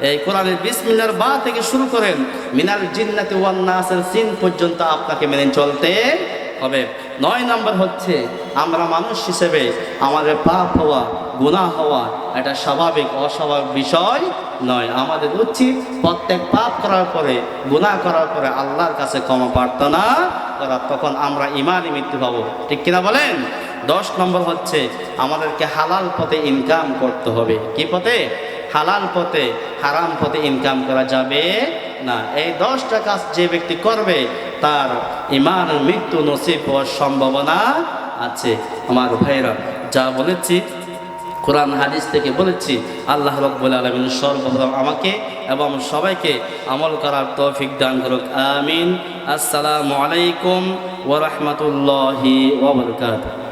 এই কোরআনের বিসমিল্লাহর বা থেকে শুরু করেন মিনাল জিন্নাতি ওয়ান নাসের সিন পর্যন্ত আপনাকে মেনে চলতে হবে। 9 নম্বর হচ্ছে আমরা মানুষ হিসেবে আমাদের পাপ হওয়া, গুনাহ হওয়া এটা স্বাভাবিক, অস্বাভাবিক বিষয় নয়। আমাদের উচিত প্রত্যেক পাপ করার পরে, গুনাহ করার পরে আল্লাহর কাছে ক্ষমা প্রার্থনা করা, তখন আমরা ঈমানে মৃত্যু পাবো। ঠিক কিনা বলেন? 10 নম্বর হচ্ছে আমাদেরকে হালাল পথে ইনকাম করতে হবে। কি পথে? হালাল পথে, হারাম পথে ইনকাম করা যাবে না। এই 10টা কাজ যে ব্যক্তি করবে তার ঈমান মৃত্যু নসিব হওয়ার সম্ভাবনা আছে। আমার ভাইরা, যা বলেছি কোরআন হাদিস থেকে বলেছি, আল্লাহ রাব্বুল আলামিন সর্বপ্রথম আমাকে এবং সবাইকে আমল করার তৌফিক দান করুক। আমিন। আসসালামু আলাইকুম ওয়া রাহমাতুল্লাহি ওয়া বারাকাতুহু।